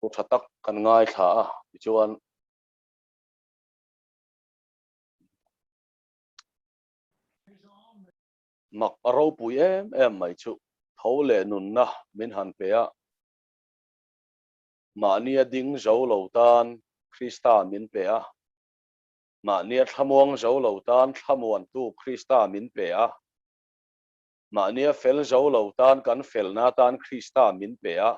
thật tắc cần ngay thả chuan mặc râu bụi em mày chú thấu lệ nụn na min hàn bè mà nia ding dấu lầu tan Krista min bè mà nia thamuang dấu lầu tan thamuan tu Krista min bè mà nia fel dấu lầu tan kan fel na tan Krista min bè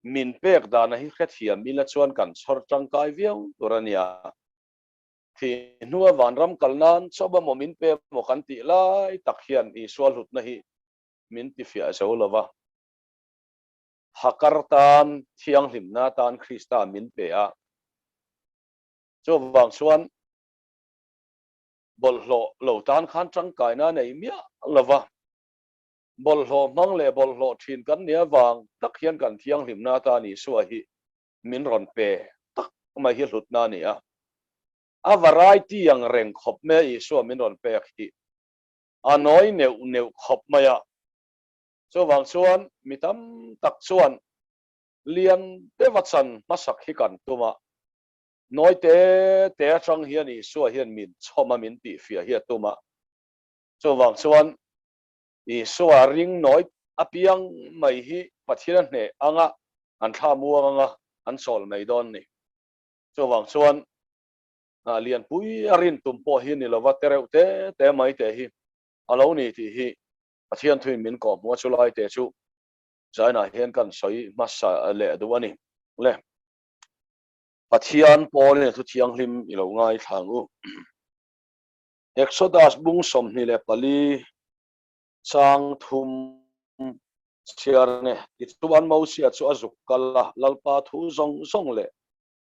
min pek da na hi khet hiam min la chuan kan chhor tang kai viau turania thì nuwa van ram kalnan choba mo min pe mo kan ti lai tak hian I swal hut na hi min ti fia zo lova hakar tan thiang hlim na tan Krista min pe a cho wang chuan bol lo tan khan tang kai na nei mia lova bol lo mang le bol lo thin kan nia wang tak hian kan thiang hlim na ta ni suwa hi min ron pe tak mai hi hlut na ni a variety yang reng khop me I suwa min ron pe hi anoi neu khop maya so wang chuan mitam tak chuan lian te wachan masak hi kan tuma noi te atang hian I suwa hian min choma min ti fia hi tuma so wang chuan I suwa ring noi apiang mai hi pathian ne anga an tha muang anga an sol mai don ni so wang chuan lian pui arin tumpo hi ni lova tereu te mai te hi alo ni ti hi pathian thuin min ko mo chulai te chu zaina hian kan soi masa le duani le pathian pol ne thu thiang hlim I lo ngai thangu Exodus bung som ni le pali chang thum chiar ne ituan mau sia chu azuk kala lalpa thu zong le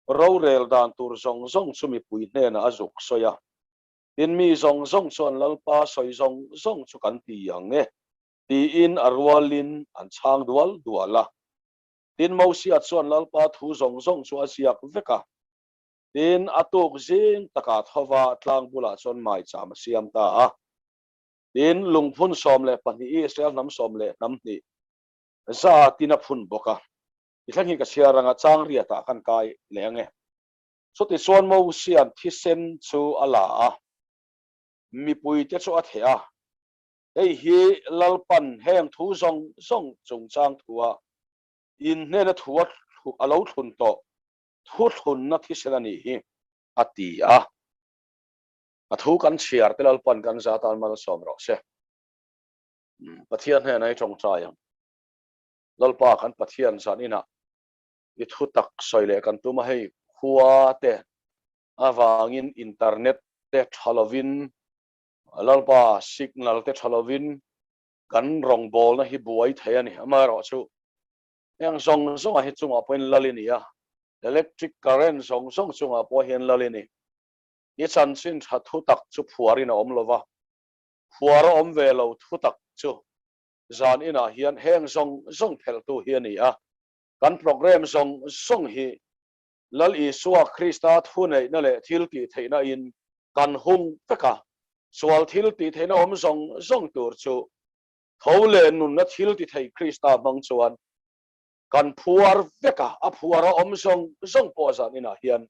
ro rel dan tur zong chumi pui hne na azuk soya tin mi zong chuan lalpa soi zong chu kan ti yang nge ti in arwalin an chang duala tin mau sia chuan lalpa thu zong chu asiak veka tin atuk jing taka thowa tlang bula chuan mai cham siam ta a tin lungphun som le pani Israel nam som le nam ni za tina phun bokaithlang hi ka siaranga chang ria ta kan kai lenge so ti chuan mau siam thisen chu ala a mi pui te chu a thea ei hi lalpan heng thu zong chung chang thua in ne na thua alo thun to Thuthlung na thiselani hi ati a thu kan chiar te lalpan kan za tan mal som ro se pathian he nai chong cha yang lalpa kan pathian sanina I thu tak soile kan tuma hei khuwa te awangin internet te thalovin lalpa signal te thalovin kan rong bol na hi buai thayani ama ro chu yang zong a hi chunga point lalini a electric current zong chunga po hian lalini I chan sin tha thu tak chu phuarin om lova phuara om ve lo thu tak chu zan ina hian heng zong thel tu hian ni a kan program zong hi lal I suwa Krista thu nei na le thil ti theina in kan hung taka swal thil ti theina om zong tur chu thole nun na thil ti thei Krista bang chuan kan phuar veka a phuara om zong po zan ina hian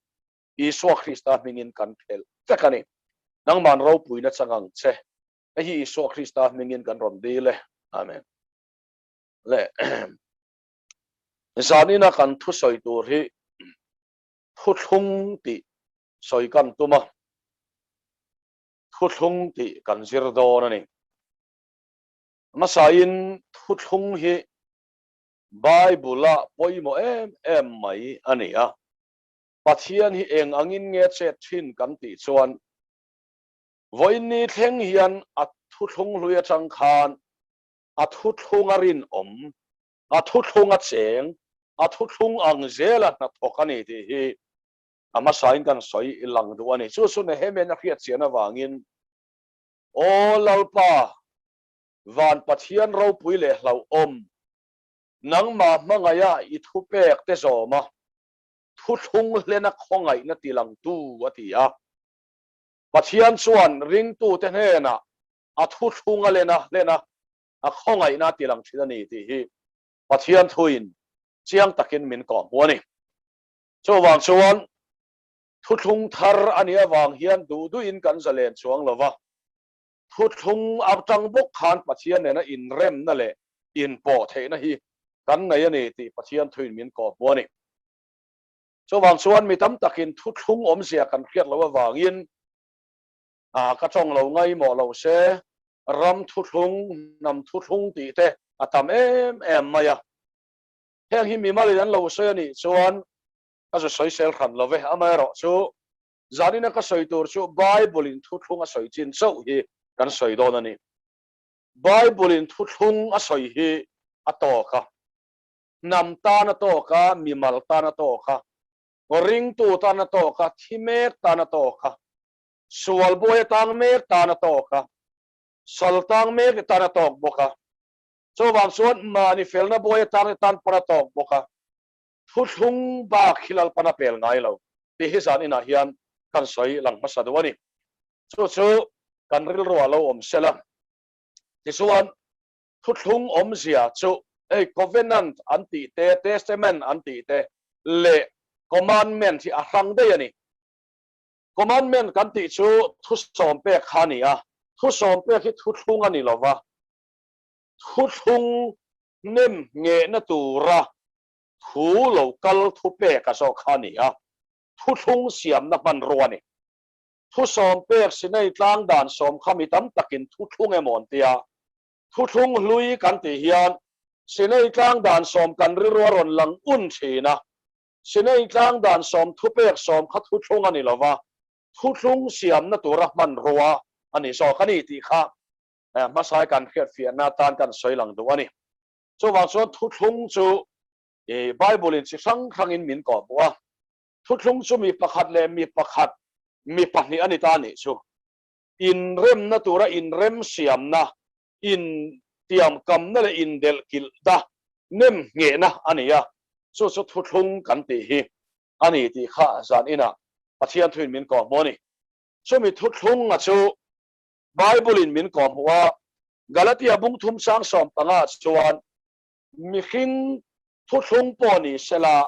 I suwa Krista mingin kan thel takani nang man ro pui na changang che a hi suwa Krista mingin kan rom di le amen le zanina kan thu soi tur hi Thuthlung ti soi kan tuma Thuthlung ti kan zir don ani masain Thuthlung hi Bible poimo em mai ani a pathian hi eng angin nge che thin kan ti chuan voini thleng hian a Thuthlung luya chang khan a Thuthlung arin om a Thuthlung a cheng a Thuthlung ang zela na thokani ti hi ama sain kan soi ilang duani chu ne hemen a khia chiana wangin o lalpa van pathian ro pui le hlau om nang ma mangaya I thu pek te zoma Thuthlung lena khongai na tilang tu atia pathian chuan ring tu te hena a Thuthlung lena a khongai na tilang thina ni ti hi pathian thuin chiang takin min ko muani cho wang chuan Thuthlung thar ania wang hian du in kan zalen chuang lova Thuthlung abtang bok khan pathian ne na in rem na le in po the na hi kan nei ani ti pathian thuin min ko muani cho wang chuan mi tam takin Thuthlung om sia kan khiat lova wangin ka chong lo ngai mo lo se ram Thuthlung nam Thuthlung ti te atam maya heng hi mi mali an lo se ani chuan a zo soi sel khan love amaro chu zanina ka soi tur chu Bible in Thuthlung a soi chin so hi kan soi don ani Bible in Thuthlung a soi hi atoka nam ta na to ka mi mal ta na to ka ring tu ta na to ka thimek ta na to ka sual boy tang mek ta na to ka sal tang mek ta na to boka so wang suan mani fel na boy tang tan para to boka Thuthlung ba khilal pana pel ngai lo ti hi san ina hian kan soi lang masadwani chu kan ril ro lo om sela ti suan Thuthlung om zia chu covenant anti te testament anti te le commandment hi a hlang de ani commandment kan ti chu thu som pe khani a thu som pe hi Thuthlung ani lova Thuthlung nem nge na tura thu lo kal thu pe ka so khani a Thuthlung siam na man ruani thu som pe sinai tlang dan som khami tam takin Thuthlung emon tia Thuthlung lui kan ti hian sinai tlang dan som kan ri ron lang un thina sinai tlang dan som thu pek som kha Thuthlung ani lova Thuthlung siam na tura man ruwa ani so khani ti kha masai kan khiat fian na tan kan soi lang do ani so wang so Thuthlung chu Bible in sang khangin min ko bua Thuthlung chu mi pakhat le mi pakhat mi pahni ani ta ni chu in rem na tura in rem siam na in tiam kam na le in del kil da nem nge na ania so Thuthlung kan ti hi ani ti kha zan ina pathian thuin min ko moni so mi Thuthlung a chu Bible in min ko bua Galatia bung thum sang som panga chuan mi khing Thuthlung poni sela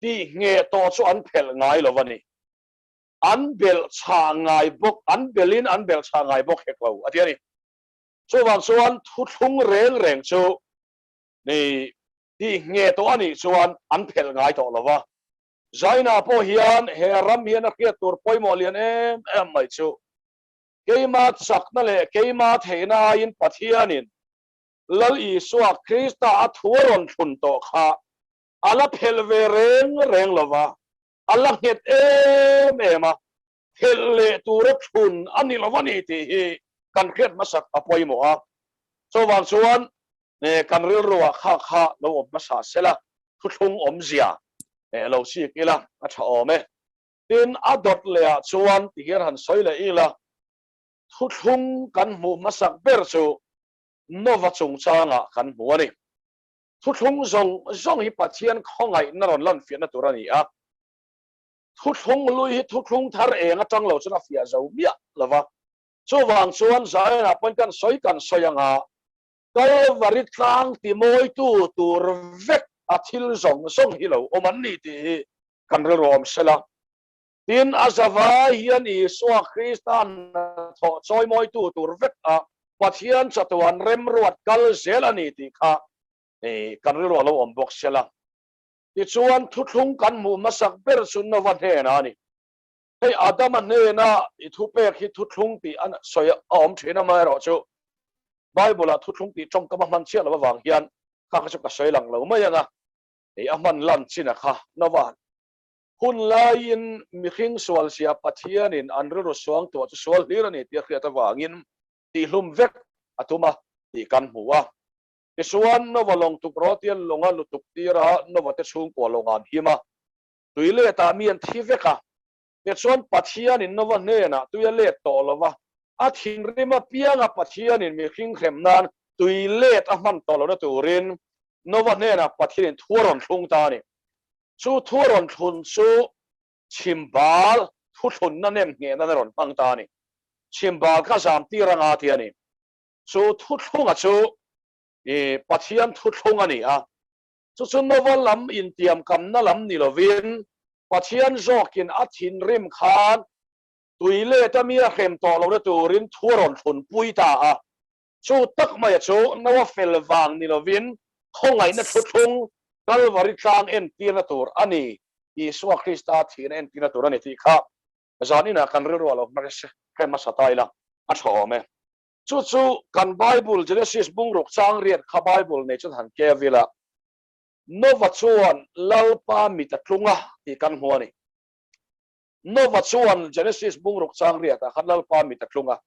ti nge to chu an phel ngai lovani an bel cha ngai bok an belin an bel cha ngai bok heklo atiani so wang chuan Thuthlung reng chu ni ti nge to ani chuan an phel ngai to lova zaina po hian he ram hian a khiat tur poimo lian em mai chu keima chakna le keima theina in pathianin lal Isua Krista a thuron thun to kha ala phel ve reng lova ala het ema phel le tur thun ani lovani ti hi kan khet masak apoi mo a so wang chuan ne kan ril ruwa kha lo om masa sela Thuthlung om zia lo si kila a tha ome tin adot le a chuan ti her han soi le ila Thuthlung kan mu masak ber chu nova chung changa kan mu ani Thuthlung zong hi pathian khongai na ron lan fian na turani a Thuthlung lui hi Thuthlung thar enga tang lo chuna fia zo mia lova chu wang chuan zaina pon kan soyanga kal varit tlang ti moi tu tur vek a thil zong hi lo oman ni ti kan rom sela tin azava hian Isua Kristan tho choi moi tu tur vek a pathian chatuan rem ruat kal zelani ti kha kan ro lo om bok sela ti chuan Thuthlung kan mu masak ber sun no van he na ni hei adam ne na I thu pek hi Thuthlung ti an soya om thina ma ro chu Bible a Thuthlung ti trong ka man chia lo wang hian kha chu ka soi lang lo mai anga aman lan china kha nowan hun lain mi khing swal sia pathian in anru suang to swal hirani ti khiata wangin ti hlum vek atuma ti kan huwa Isuan no walong tu protian longa lutuk tira no wate chung ko longan hima tuile ta mian thiveka Isuan pathian in no wa nena tuile to lova athin rima pianga pathian in mi khing khemnan tuile ta man to lo na turin no wa nena pathian thuron thung ta ni chu thuron thun chu chimbal thuthun na nem nge na ron pang ta ni chimbal ka sam tiranga ti ani chu thuthunga chu pathian Thuthlung ani a chu chu novel lam in tiam kam na lam ni lovin pathian zokin athin rim khan tuile tamia khem to lo na turin thuron thun pui ta a chu tak mai chu nawa fel wang ni lovin khongai na thuthung kalvari tlang en tina tur ani Isua Krista thin en tina tur ani ti kha zanina kan ro lo na se kema sataila a thome chu chu kan Bible Genesis bung ruk chang riat kha Bible ne chu han ke vila nova chuan lalpa mi ta tlunga ti kan huani nova chuan Genesis bung ruk chang riat a khan lalpa mi ta tlunga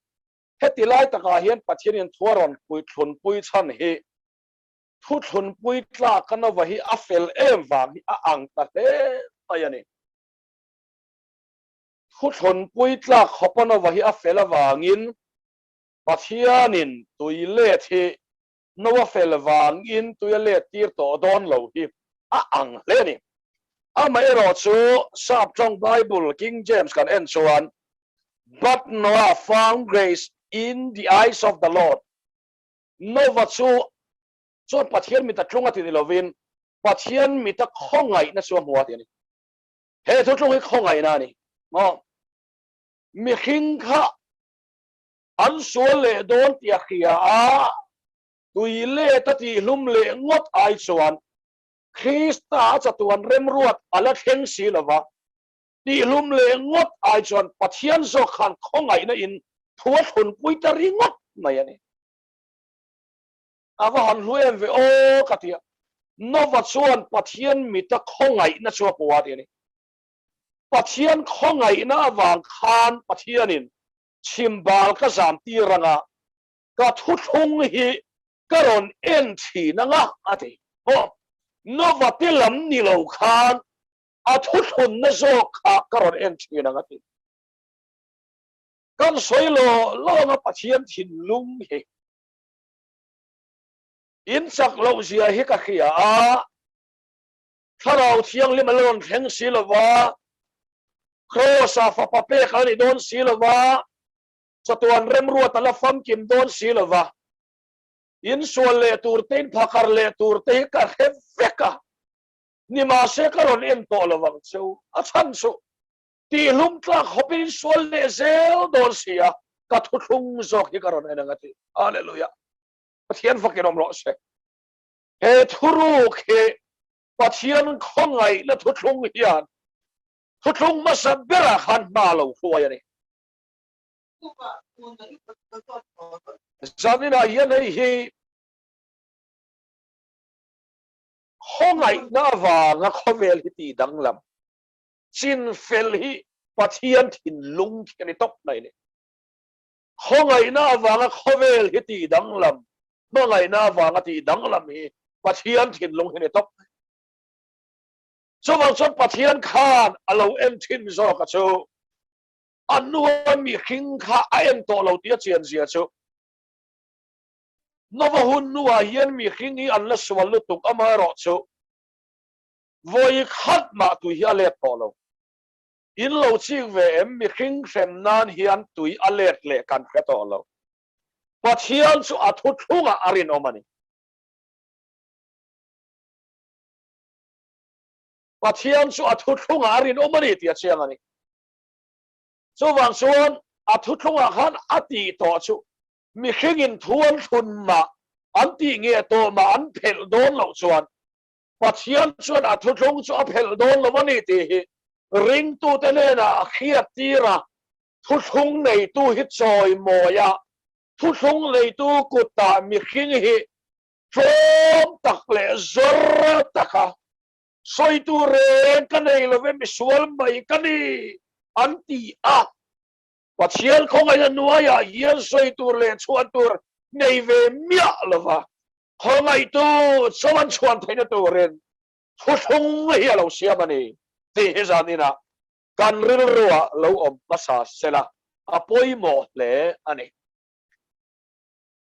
heti lai taka hian pathian thuaron pui thun pui chan hi thu thun pui tla kana wa hi afel em wang hi a ang ta he ayani thu thun pui tla khopana wa hi afel awangin pathianin tuile thi nowa fel wangin tuile tir to don lo hi a ang le ni ama ero chu sap trong Bible King James kan en chuan but Noah found grace in the eyes of the Lord Noah chu pathian mi ta tlunga ti lovin pathian mi ta khongai na chu huwa ti ni he thu tlung hi khongai na ni mo mi khing kha an sual le don tia khia a tuile ta ti hlum le ngot ai chuan Krista chatuan rem ruat ala theng si lova ti hlum le ngot ai chuan pathian zo khan khongai na in thuat hun pui ta ri ngot mai ani ava han hluem ve o katia nova chuan pathian mi ta khongai na chu puat ani pathian khongai na awang khan pathianin chimbal ka zam ti ranga ka thuthung hi karon en thi na nga ati ho nova tilam ni lo khan a thuthun na zo kha karon en thi na nga ti kan soilo lo na pathian thin lung hi in sak lo zia hi ka khia a tharau thiang lim alon theng silova krosa fa pape khani don silova chatuan rem ruat ala fam kim don silova in sual le turtein phakar le turte ka veka ni ma se karon en to lawang chu a chan chu ti lum tla khopin sual le zel don sia ka thuthung zok hi karon enangati hallelujah pathian fakirom ro se he thuru khe pathian khongai la thuthung hian thuthung masabera khan ba lo huai ani zanina hian hi khongai na wa nga khovel hi ti danglam chin fel hi pathian thin lung khani top nai ni khongai na wa nga khovel hi ti danglam bangai na wa nga ti danglam hi pathian thin lung khani top so wang chon pathian khan alo em thin zo ka chu anuan mi khing kha a em to lo tia chen zia chu nova hun nuwa hian mi khing hi an la swal lu tuk ama ro chu voi khat ma tu hi alet to lo in lo chi ve em mi khing sem nan hian tui alet le kan kha to lo pathian chu a thu thunga arin omani pathian chu a thu thunga arin omani tia chiang ani so wang chuan a thu thunga khan ati to chu mi khingin thuan thun ma an ti nge to ma an phel don lo chuan pathian chuan a thu thung chu a phel don lo mani ti hi ring tu te le na khiat tira thu thung nei tu hi choi moya thu thung nei tu kuta mi khing hi chom tak le zor taka soi tu re ka nei lo ve mi sual mai ka ni anti a pathian khongai na nuaya yen soi tur le chuan tur nei ve mia lova khongai tu chawan chuan thaina turen thu thung hi lo siamani ti hi zanina kan ril ruwa lo om masa sela apoi mo le ani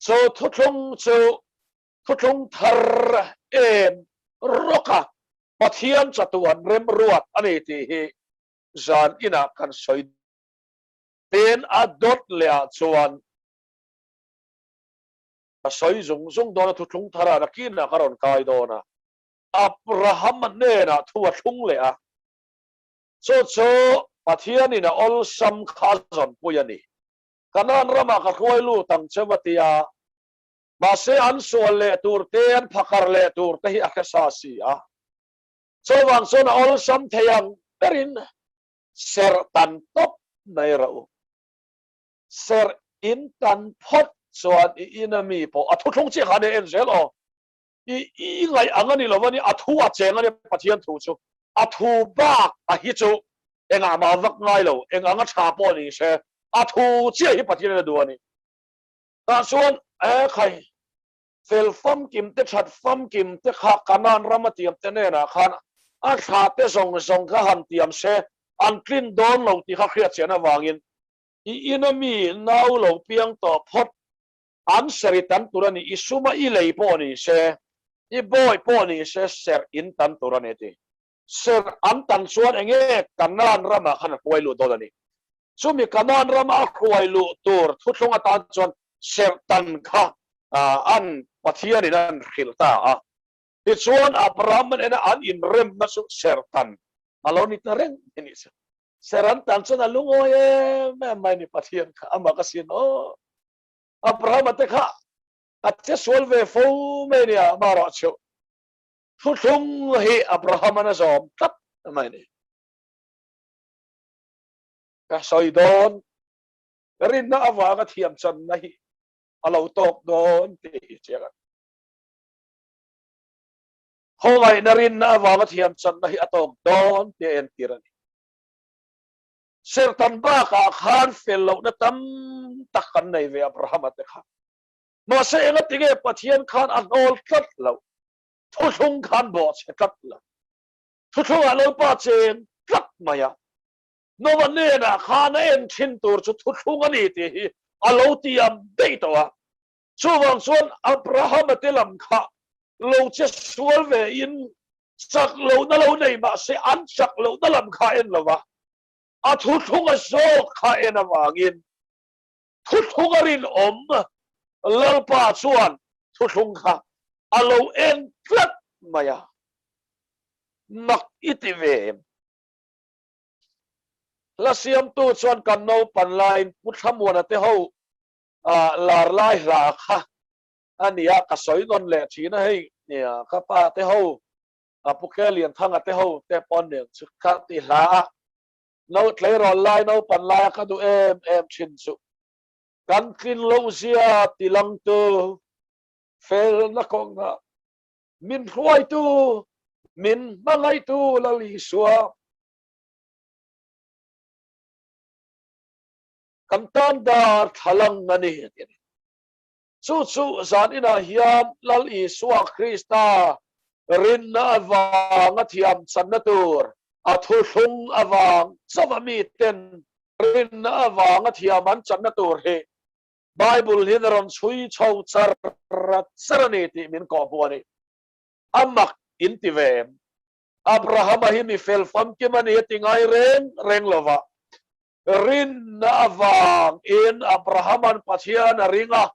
so thu thung thar em roka pathian chatuan rem ruat ani ti hi zan ina kan soi ten a dot le chuan a soi zung zung dona thu thung thara na kin na karon kai dona Abraham nè na thua thung lệ à cho pathian ni na ol sam khazon puyani kanan rama ka khoi lu tang chewatia ma se an sual le tur te an phakar le tur te hi akhasasi a so wang so na ol sam theyang perin ser tan top nai rau ser in tan phot chuan I inami po athu thung che khane en zelo I ngai angani lawani athu a chengani pathian thu chu athu ba a hi chu enga ma vak ngai lo enga nga tha po ni se athu che hi pathian le duani ta chuan e khai fel fam kim te that fam kim te kha kanan ramatiam te ne na khan a tha te zong zong kha han tiam se an klin don lo ti kha khria chena wangin I inami nau lo piang to phot an seritan turani isuma I lei po ni se I boy po ni se ser in tan turani ti ser an tan chuan enge kanan rama khan huai lu dolani sumi kanan rama huai lu tur thutlunga ta chuan ser tan kha an pathian in an khilta a ti chuan Abraham ena an in rem na su ser tan aloni ta reng ni seran tan chuan alungo me mai ni pathian kha ama ka sin o Abraham te kha at che sol ve fo me ni a maro chu thutlung hi Abraham na zom tat mai ni ka soi don rin na awa ka thiam chan na hi alo tok don ti chega hoi na rin na awa ka thiam chan na hi atok don ti en tirani sertan ba ka khan fello na tam takkan nei ve Abraham te kha ma se enga tige pathian khan anol tat lo thutlung khan bo che tat lo thutlung alo pa chen tat maya no man ne na khana en thin tur chu thutlung ani ti hi alo tiam dei to a chuwang chuan Abraham te lam kha lo che sual ve in sak lo na lo nei ma se an sak lo na lam kha en lo wa a thutlung a so kha en a wangin thutlung arin om lalpa chuan thutlung kha alo en tlat maya nak iti ve la siam tu chuan kan no pan lain puthamona te ho lar lai ra kha ania ka soi don le thina hei nia ka pa te ho C.Lallianthanga te ho te pon ne chu kha ti hla no tle ro lai no pan lai ka du em chin chu kan kin lo zia tilang tu fel na kong na min huai tu min mangai tu la li suwa kan tan da thalang ngani chu zan ina hiam lal I suwa Krista rin na awang at hiam san na tur at thutlung awang savami ten rin na awang at hiam an san na tur he Bible hinaron chui chau charat saraniti min ko buani amak intivem Abraham himi fel fam kimani tingai reng lova rin na awang in Abrahaman pathian ringa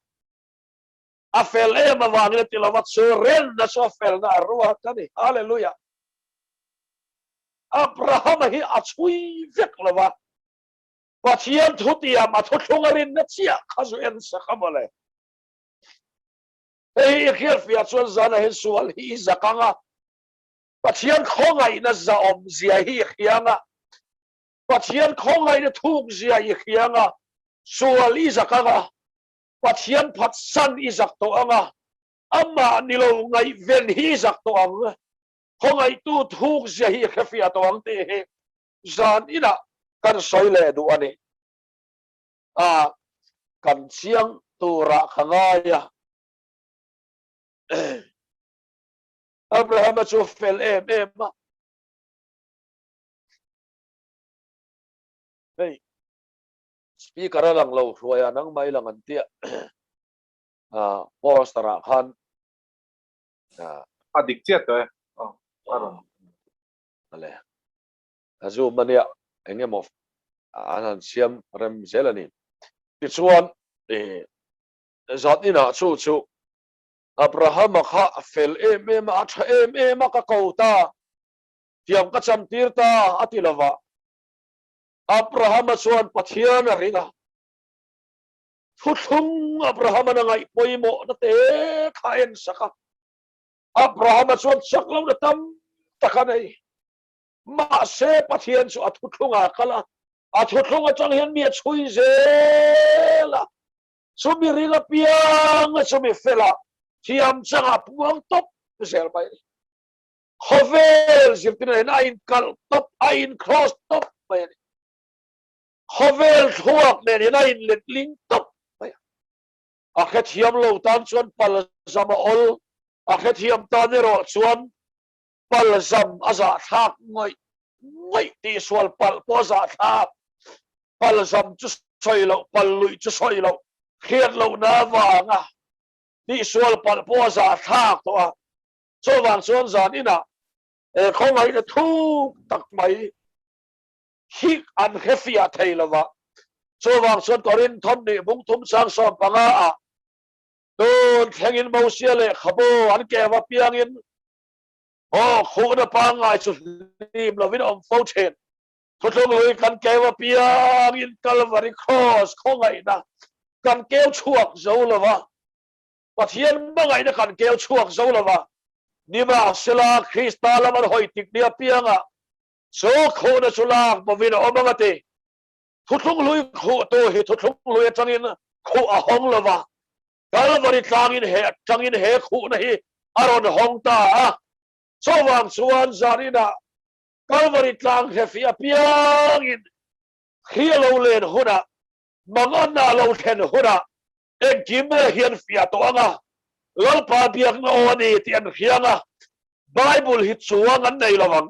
afel awang le tilawat so ren na so fel na ruwa kani hallelujah Abraham hi achui vek lova pathian thutia ma thutlung rin na chia khazu en sa khamale ei khial fia chuan zana hen sual hi zakanga pathian khongai na za om zia hi khianga pathian khongai na thuk zia hi khianga sual I zakanga pathian phat san I zak to anga amma nilo ngai ven hi zak to anga khongai tu thuk zia hi khafia to ang te he zan ina kan soile du ani kan siang tura khangaya Abraham chu fel em hey speaker lang lo ruaya nang mai lang antia postara khan adik chet to ano ale azu mania engem of anan siam rem zelani ti chuan zat ina chu Abraham kha fel em a tha em ka kauta tiam ka cham tir ta atilava Abraham chuan pathian ringa Thuthlung Abraham na ngai poimo na te khaen saka Abraham chuan chaklo na tam takanai ma se pathian chu athuthlunga kala athuthlunga chang hian mi chui zela sumi ringa piang sumi fela tiam changa puang top zel bai khovel zirtina na in kal top in cross top bai khovel thuak ne na in letling top bai akhet hiam lo tan chuan pal zama ol akhet hiam tan ro chuan pal zam aza thak ngoi ti swal pal po za thak pal zam chu soi lo pal lui chu soi lo khiat lo na wanga ti swal pal po za thak to a so wang chuan zan ina không ai là thu tắc mấy khi ăn hết phía thầy là vậy cho vàng xuân có đến thôn để bung thum sang sòm bằng à đồn thằng in mau xia lệ khabo ăn kẹo và piang in khổ nó pang ai chút lim là với ông phâu chen thôi thôi người ăn kẹo và piang in Calvary Cross không ai na ăn kẹo chuộc dấu là vậy và thiên bao ngày nó ăn kẹo chuộc dấu là vậy Nima sila Krista laman hoy tiknia pianga so kho na sula mavina omangate Thuthlung lui kho to hi Thuthlung lui changin kho a hong lova Calvary changin he kho na hi aron hong ta so wang suan zarina Calvary tlang he fia piangin khialo len huna mangana lo then huna en kim hian fia to anga lalpa biak na oni tian khianga Bible hi chuang an nei lawang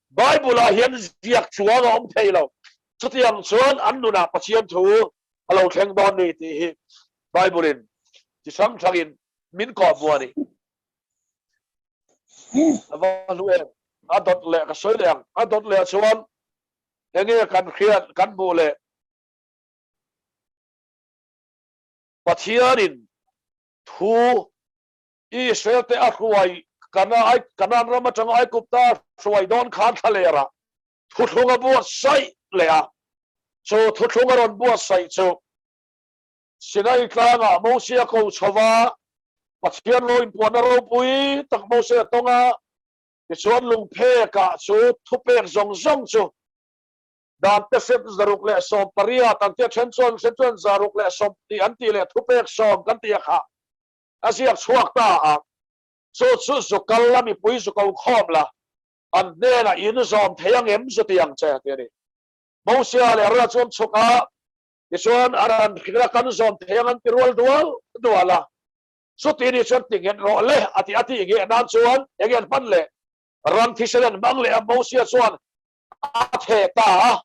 Bible a hian ziak chuang om thei lo chutiang chuan an nuna pathian thu alo thleng don ni ti hi Bible in ti sam thangin min ko buani avalue adot le ka soileng adot le chuan enge kan khiat kan bu le pathianin thu Israel te akhuai kana rama chang ai kupta suai don khan thalera Thuthlunga buat sai lea so Thuthlunga ron buat sai so sinai tlanga mosia ko chawa pathian lo in puan ro pui tak mosia tonga ke chuan lung phe ka chu thupek zong zong chu dan te sep zaruk le som paria tan te chen chuan zaruk le som ti an ti le thupek som kan ti kha asiak chuak ta a so so kalami pui so ko khom la an ne na in zom theyang em so tiang che te ni mosia le ra chom choka ke chuan aran khira kan zom theyang an tirwal duala so ti ni chon ting en ro le ati ge nan chuan egen pan le ran thisen bang le mosia chuan a the ta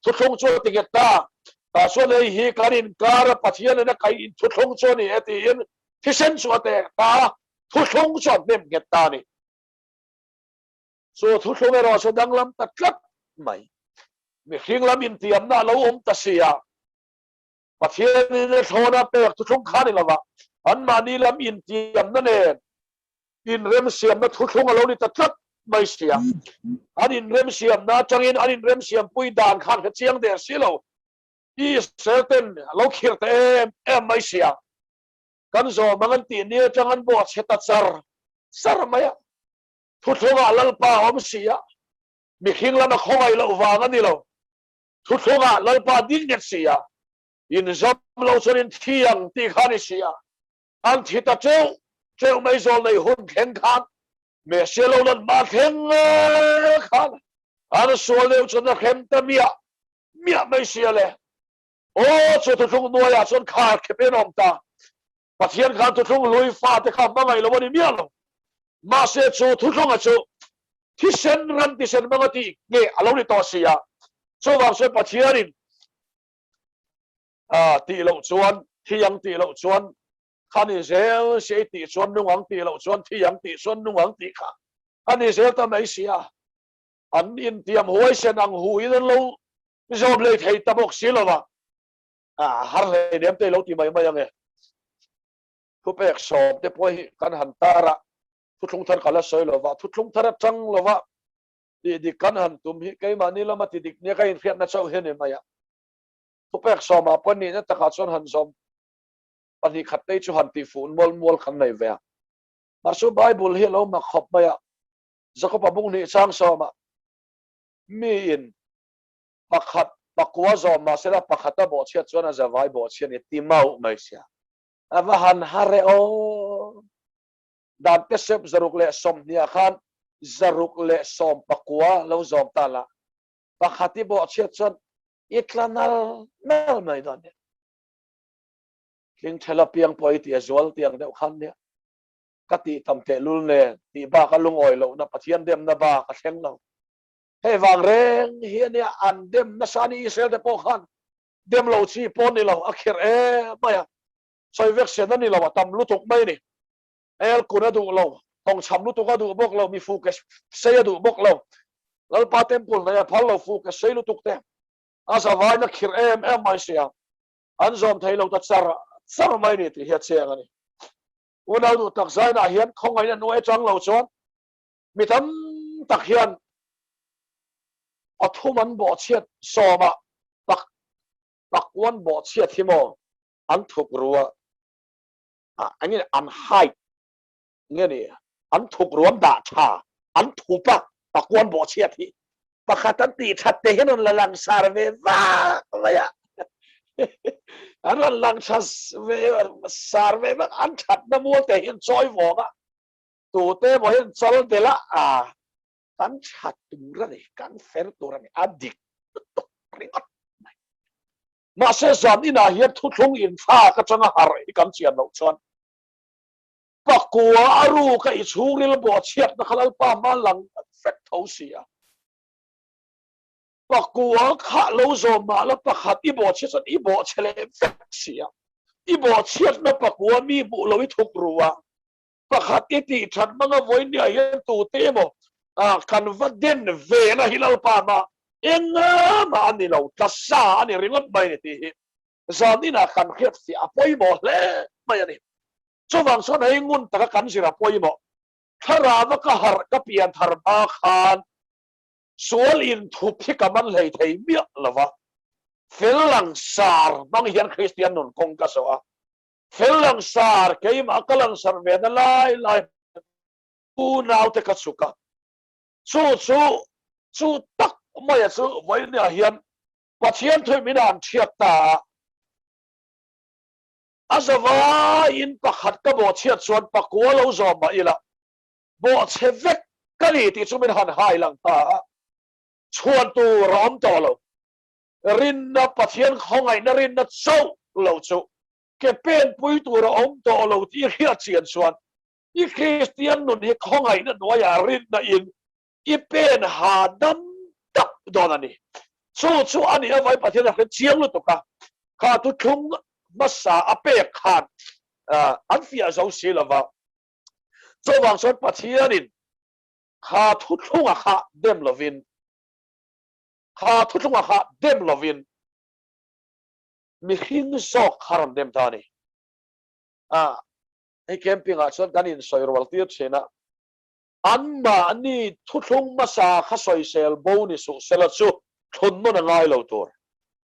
Thuthlung chu ting ta ta so le hi karin kar pathian na kai Thuthlung chu ni ati in thisen chu te ta Thuthlung chu nem get ta ni so Thuthlung ero so danglam ta tlap mai mi hringlam in tiam na lo ta sia pathian ni thona pe Thuthlung khani lawa an mani lam in tiam na ne in rem siam na Thuthlung lo ni ta tlap mai sia an in rem siam na changin an in rem siam pui dan khan ka chiang der silo I certain lo khir te em mai sia kan zo mangan ti ni changan bo cheta sar maya Thuthlunga lalpa om sia mi hringlam a khowai lo wanga ni lo Thuthlunga lalpa ding net sia in zam lo chorin thiang ti khani sia an thita cheu mai zol nei hun khen khan me selo lan ma khen khan an so le chona khem ta mia mai sia le o chu Thuthlung noya chon kha khepen om ta pathian khan Thuthlung lui fa te kha mangai lo ni mia lo ma se chu Thuthlung a chu thisen ran tisen mangati nge alo ni to sia so wang se pathianin ti lo chuan thiang ti lo chuan khani zel se ti chuan nuang ti lo chuan thiang ti chuan nuang ti kha khani zel ta mai sia an in tiam huai sen ang hui dan lo zob le thei tabok silowa har le dem te lo ti mai mai ange thu pek som te poi kan han tara Thuthlung thar kala soi lova Thuthlung thar chang lova di kan han tum hi kai mani lama ti dik ne kai khiat na chau he ne maya thu pek som a pon ni na ta kha chon han som pani khat te chu han ti fun mol khan nei ve mar su bible hi lo ma khop maya Jacob abung ni chang soma mi in pakhat pakwa zo ma sela pakhata bo chia chona zawai bo chia ni ti mau mai sia ava han hare o dan te sep zaruk le som nia khan zaruk le som pakwa lo zom tala pakhati bo chia chon itlanal nal mai don king thela piang poi ti azwal tiang de khan ne kati tamte lul ne ti ba ka lung oi lo na pathian dem na ba ka thleng lo he wang reng hian ya an dem na sani israel de po khan dem lo chi pon ni lo akhir maya soi vek se na ni lo tam lu tuk mai ni el kuna du lo tong cham lu tuk du bok lo mi fu ke se du bok lo lal pa temple na ya phal lo fu ke se lu tuk te asa vai na khir mai sia an zom thai lo ta char mai ni ti hiat se ngani unau du tak zai na hian khong ai na noi chang lo chon mi tam tak hian athuman bo chiat soma pakwan bo chiat himo an thuk ruwa angin an hai ngani an thuk ruam da tha an thupa pakwan bo chiat hi pakhatan ti that te hian la lang sar ve va ya an la lang ve sar ve an that na mo te hian choi wo ga tu te bo hian chol de la kan chat tura ni kan fer tura ni adik tok ringot ma se zam ina hian Thuthlung in pha ka changa har i kam chian lo chon pakua aru ka i churil bo chiat na khalal pa ma lang fet tho sia pakua kha lo zo ma la pakhat i bo chiat i bo chele fet sia i bo chiat na pakua mi bu lo i thuk ruwa pakhat ti that manga voin ya hian tu te mo kan vaden ve na hilal pa ma enga ma ani lo tasa ani ringot mai ni ti zamina kan khiat si apoi mo le mai ani chowang son hei ngun ta kan sira poi mo thara va ka har ka pian thar ba khan sual in thu phi ka man lei thei mi lawa felang sar bang hian christian nun kong ka so a felang sar ke ma kalang sar ve na lai u nau te ka suka chu tak mai chu voi ne hian pathian thoi minan thiat ta azawa in pakhat ka bo chiat chuan pakua lo zom ma ila bo chevek kali ti chumin han hai lang ta chuan tu rom to lo rin na pathian khongai na rin na chau lo chu ke pen pui tu rom to lo ti hiat chian chuan i christian nun hi khongai na noya rin na in i pen ha dam tak donani chu ani avai pathian a chiang lu to ka kha tu thung masa ape khan an fia zo silava chowang son pathianin kha Thuthlung a kha dem lovin mi hing sok haram dem tani ei camping a chon kanin soirwal tir chena anma ani Thuthlung masa kha soi sel boni su sela chu thun no na ngai lo tur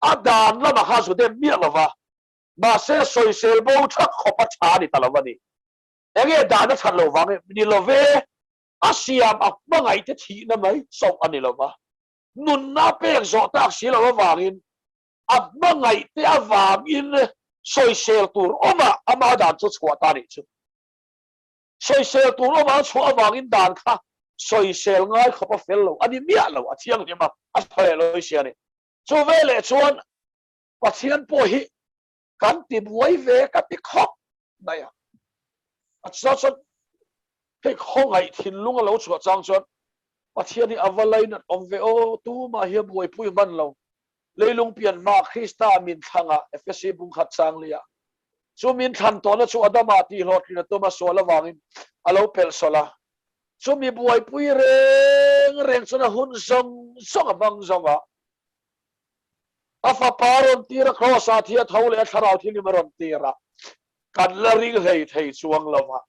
adan lama kha su dem mi lova ma se soi sel bo thak khopa cha ni talawani enge dana than lo wang ni love asiam akmangai te thi na mai so ani lova nun na pek zo tak si lo wangin akmangai te awangin soi sel tur oma ama dan chu chwa ta ni chu soi sel tur oma chu awangin dan kha soi sel ngai khopa fel lo ani mi lo a chiang ni ma a phale lo siani chu vele chuan pathian po hi kan ti buai ve ka ti khop naya atsa chan ke khongai thin lunga lo chu chang chuan pathian ni avalai na om ve o tu ma hi buai pui man lo leilung pian ma Krista min thanga fsc bung khat chang lia chu min than to na chu adama ti hlot ni to ma sola wangin alo pel sola chu mi buai pui reng chuna hun song bang zonga afa paron tira cross a thia thole tharau thini maron tira กันละริงเลยไทยช่วงละวะ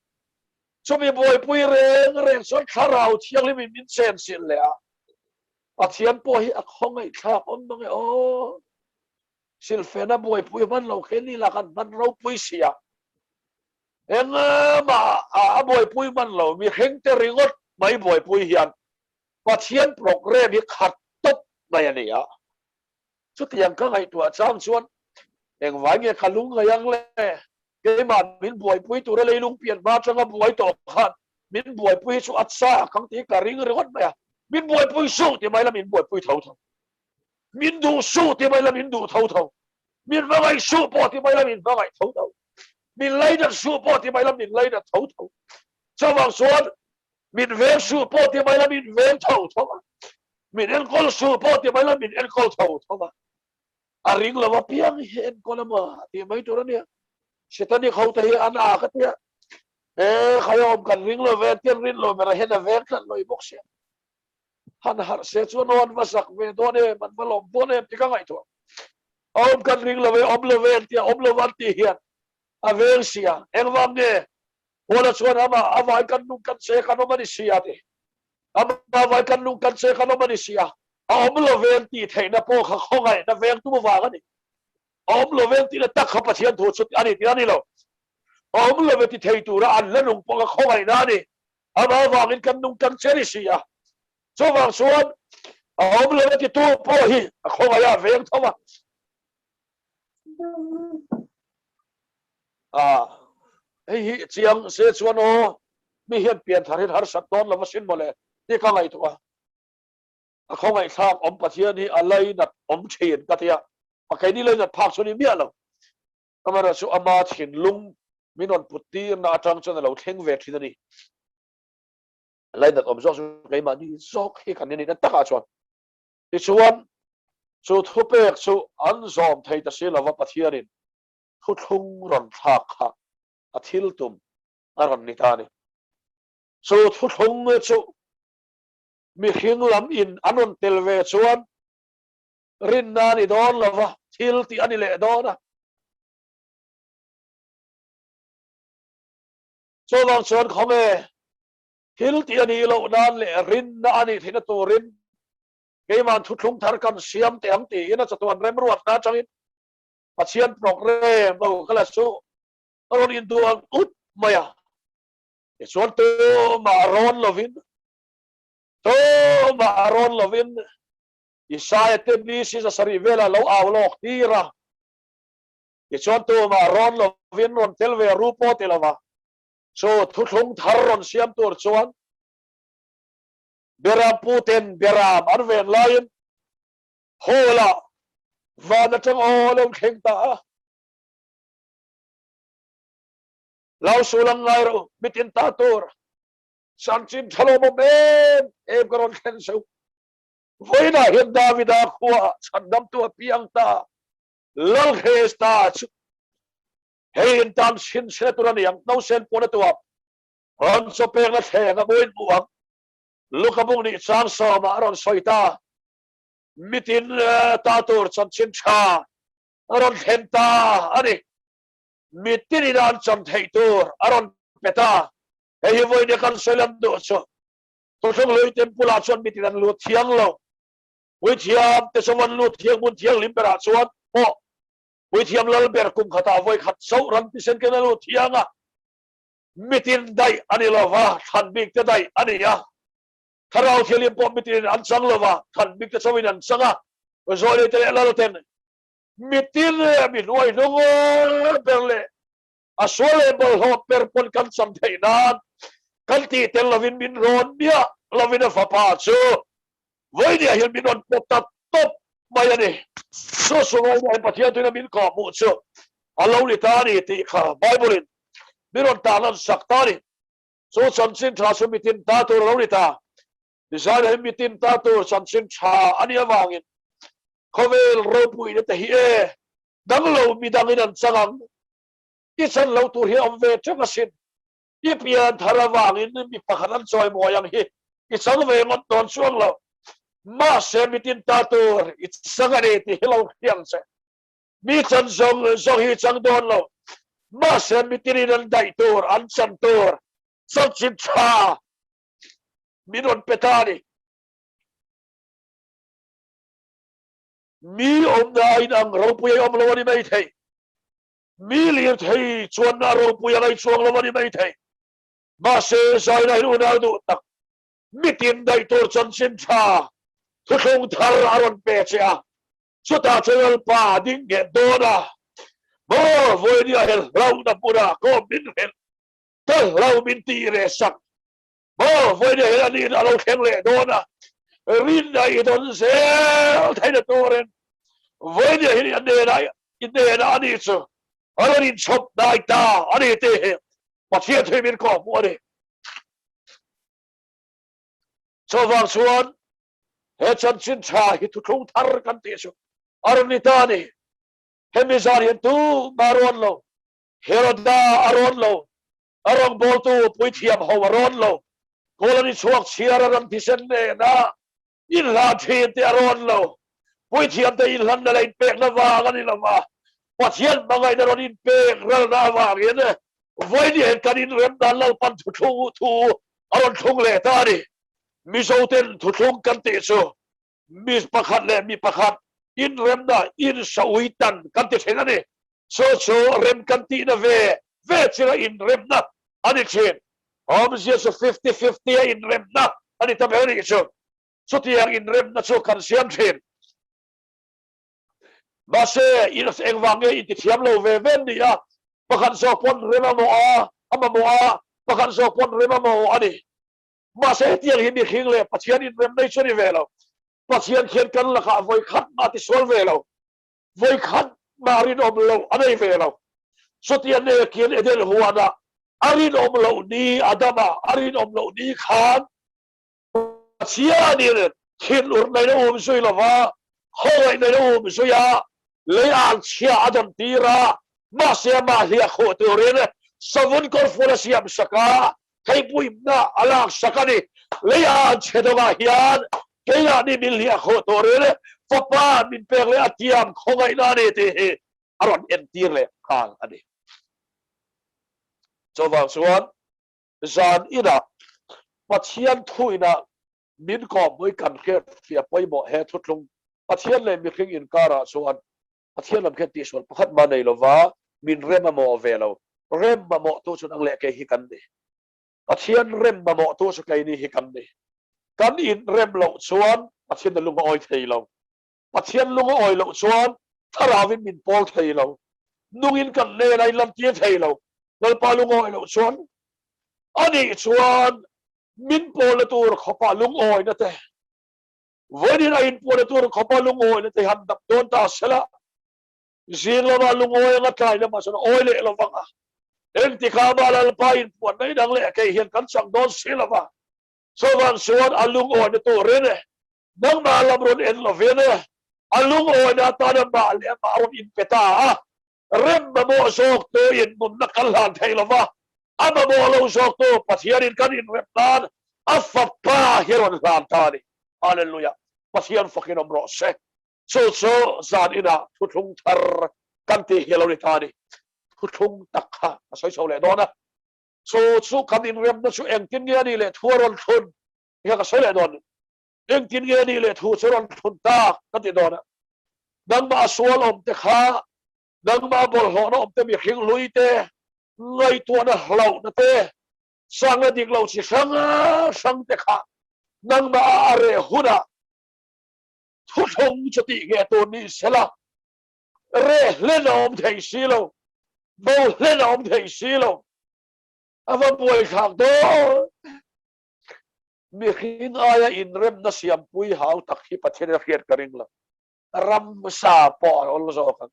ช่วงมีบอยปุยเร่งส่วนข้าเราเที่ยงเลยมีมินเซนสินเลยอาเทียนปุยอ่ะคงไอ้ข้าผมต้องไงโอ้สิลเฟน่าบอยปุยมันเราแค่นี้ละกันมันเราปุยเสียเอ็งมาบอยปุยมันเรามีเฮงเตริงดไม่บอยปุยเฮียนอาเทียนปลอกเร่มีขัดตบไม่อันนี้อ่ะชุดยังก็ไงตัวจ้างชวนเอ็งไว้เงี้ยขลุงก็ยังเลยเกี่ยมันมินบวยปุยตัวเลยลุงเปลี่ยนมาจังก็บวยตกขันมินบวยปุยสุอัดซาขังตีกระริงเรื่องอะไรมินบวยปุยสู้ที่ไม่ละมินบวยปุยเท่ามินดูสู้ที่ไม่ละมินดูเท่ามินว่าไงสู้พอที่ไม่ละมินว่าไงเท่ามินไล่ดัดสู้พอที่ไม่ละมินไล่ดัดเท่าเจ้าบางส่วนมินเวงสู้พอที่ไม่ละมินเวงเท่ามินเอ็นกอลสู้พอที่ไม่ละมินเอ็นกอลเท่าอาริงละว่าเพียงเห็นกอลมาที่ไม่ตัวนี้เสร็จนี่เขาแต่อันอากันเนี่ยเขายอมกันริงเลยเวทีริงเลยไม่ได้เห็นเวทีกันเลยบอกเสียหันหันเสียชวนนมาสักเวตัวเนี่ยมันมาหลอมตัวเนี่ยที่ก็ไงตัวอมกันริงเลยอมเลยเวทีอมเลยวันที่เห็นอาเวงเสียเอ็งวันเนี่ยวันละชวนอาไว้กันนุ่งกันเสกันนมันเสียดิอาไว้กันนุ่งกันเสกันนมันเสียอมเลยเวทีเทนะพวกเขาไงนะเวงตัวว่ากันนี่อมเลยเวทีนะตักขับเทียนถูกสุดอันนี้ที่นี่เราอมเลยเวทีเทตูระอันแล้วนุ่งพวกเขาไงนะนี่อามาว่ากันนุ่งกันเสริเสียช่วงส่วนอมเลยเวทีตัวพ่อฮีเขาไงเวงเท่าว่าเฮ้ยเสียงเสียชวนโอมีเห็นเปลี่ยนทารินหาสัตว์ตอนละวสินหมดเลยนี่ก็ไงตัวเขาไงทราบอมปะเทียนี่อะไรนัดอมเชียนกะเทียปะไก่นี่เลยนัดภาคส่วนนี้เมียเราทำไมเราสู้อามาถินลุงมีนนปุตตีนาจังจนเราเท่งเวทีนี่อะไรนัดอมจอกไก่มานี่จอกให้กันนี่นั่นตักอาชวนที่ชวนสู้ทุบเปกสู้อันซอมไทยตะเสียละว่าปะเทียนินทุทุงรันทักฮะอาทิลตุมอารันนิตานี่สู้ทุทุงสู้มีหิงลำอินอันนนเตลเวชวนรินนานี่โดนละวะทิลที่อันนี้แหละโดนนะส่วนบางส่วนของทิลที่อันนี้เรานานเลยรินนานี่ที่นั่นตัวรินเกี่ยมันทุทุงทาร์กันเสียมเตียมตีนั่นจะตัวเริ่มรวดนะจังอินปัจเจียนปลอกเร่เราก็เลยสู้เราอินตัวอุดมาอ่ะส่วนตัวมาร้อนลวินตัวมาร้อนลวินอิสายเต็มนี้สิจะสรีเวลาเราเอาโลกทีระส่วนตัวมาร้อนลวินรอนเทลเวรูปโปเทลวะโซ่ทุกทารรอนเสียมตัวส่วนเบรามปูเทนเบรามอันเวนไลน์โฮล่าวันจังโอเราเข่งตาเราสู้ลังไงเรามิตินตาตัวสันจินทะโลมเอ็มกรอนเข็นสูวันน่ะเห็นดาวิดาขวาฉันดำตัวเพียงตาลังเฮสตาเห็นตามชินเสตุระเนียงน้องเซนปนตัวอันสเปงละแทงกับวินบวกลูกบุงนี่สางสอมาอรอนสอยตามิตินตาตัวสันชินชาอรอนเห็นตาอันนี้มิตินนันสันเทตัวอรอนเปตาเฮ้ยวันนี้กันเซลันดูชตัวช่างเลยเต็มปุลาชวนมิตินันลูดเทียงเราวิเทียมแต่สวรรค์ลูดเทียงบุญเทียงลิมเบราชวนโอ้วิเทียมลลเบรกุมขตาไว้ขัดเสารันพิเศษกันลูดเทียงอ่ะมิตินได้อันนี้ละวะทันบิ๊กจะได้อันนี้อ่ะถ้าเราเทียมปอมิตินอันสังละวะทันบิ๊กจะสวินันสังอ่ะว่าโซเลเตเลลาเทนมิตินมินไว้นุ่งเปรเลอาสวเลบอลฮอปเปอร์ปนกันสัมเทนันกันที่เทลวินมินโรนเนี่ยลวินฟ้าป่าชูวันนี้เห็นมินนปตัดตบมาอย่างนี้สู้สู้ไว้ปัจจัยตัวนั้นมินกอบมุชูอัลลอฮฺลิตานีที่ข้าไบเบิลินมินนตาลันสักตานีสู้สันสินทราสุมิตินตาตัวเราลิตาดิฉันเห็นมิตินตาตัวสันสินชาอันนี้วางินเขาเวลรูปุยเนตเฮียดังเรามีดังนั้นสังที่ฉันเราตัวเฮียอมเวทกสินยี่ปีนทาราวางินมีปะขันซอยมอยังฮีที่สังเวงตอนช่วงเรามาเสมิตินตาตัวอิสังเกตที่เราเฮียงเสมีฉันส่งฮีจังโดนเรา mà sẽ bị tin anh đại tour anh chân tour sắp chim cha mi non petani mi nai nang rau puya om lo ni mai thei mi liam thei chuan na rau puya nai chuang lo ni mai thei mà sẽ sai nai nu na du tak mi tin đại tour chân chim cha Thuthlung thar aron pe cha chuta chel pa ding ge do na bo voi ni hel rau na pura ko min hel tel rau min ti re sak bo voi ni hel ani alo kheng le do na rin dai don se thai na toren voi ni hel ande na ani chu arin chop dai ta ani te he pathian thei min ko mo ni cho wang chuan he chan chin cha hi Thuthlung thar kan ti chu aron ni ta ni he mi zar hian tu maron lo heroda aron lo arong bol tu pui thiam ho aron lo kolani chuak chiar aron thisen ne na in la thi te aron lo pui thiam te in lan le pek na wa kan in wa pathian mangai na ron in pek ral na wa ne voi ni kan in rem dan lo pan Thuthlung thu aron thung le ta ni mi so ten Thuthlung kan ti chu mi pakhat le mi pakhat in rem da in sauitan kan ti thena ni so rem kan ti na ve chira in rem na ani chen om zia so 50-50 in rem na ani ta be ni so tiang in rem na so kan siam chen ma se in eng wange in ti thiam lo ve ven ni a pakhan so pon rem mo a ama mo a pakhan so pon rem mo ani ma se tiang hi mi khing le pathian in rem nei chori ve lo pathian khian kan la kha voi khat ma ti sol ve lo voi khat ma rin om lo anei ve lo so tiang ne kian edel huana arin om lo ni adama arin om lo ni khan chia ni ne khin ur nei no om sui lo wa hoi nei no om sui ya le an chia adam tira ma se ma hia kho te re ne savun kor fula siam saka kai pui na alak sakani le an chedoga hian ke ya ni mil hia kho to re ne papa min pek le atiam khongai na ne te he aron en tir le khang ani cho wang chuan zan ina pathian thuina min ko moi kan khe fia poimo he Thuthlung pathian le mi khing in kara chuan pathian lam khe ti sol pakhat ma nei lova min rem mo velo rem mo tu chun ang le ke hi kan ni pathian rem mo tu chu kai ni hi kan ni kan in rem lo chuan pathian lung oi thei lo pathian lung oi lo chuan tharawin min pol thei lo nungin kan ne lai lam ti thei lo nal pa lung oi lo chuan ani chuan min pol tur khopa lung oi na te vodi na in pol tur khopa lung oi na te han dap don ta sela zin lo ma lung oi nga kai na ma so oi le lo wanga en ti kha ba lal pa in pon nei dang le ke hian kan chang don sila ba so wan suan alung oi na to re ne nang ma lam ron en lo ve ne alung oi na ta na ba le ma ron in peta rem ma mo sok to in mum na kal han thei lo wa ama mo lo sok to pathian in kan in rep tan afapa hiron han ta ni hallelujah pathian fakin omro se so zan ina Thuthlung thar kan ti helo ni ta ni Thuthlung takha asoi so le dona so chu kan in rem na chu eng tin nge ni le thuaron thun ya ka soi le don eng tin nge ni le thu churon thun ta kan ti dona nang ma sual om te kha nang ma bol ho no om te mi khing lui te ngai tua na hlau na te sang na dik lo chi sang te kha nang ma are huna Thuthlung chu ti ge to ni sela re le nom thei si lo bo le nom thei si lo ava boy khak do mi khin aya in rem na siam pui hau tak hi pathian khiat karing la ram sa po ol zo kan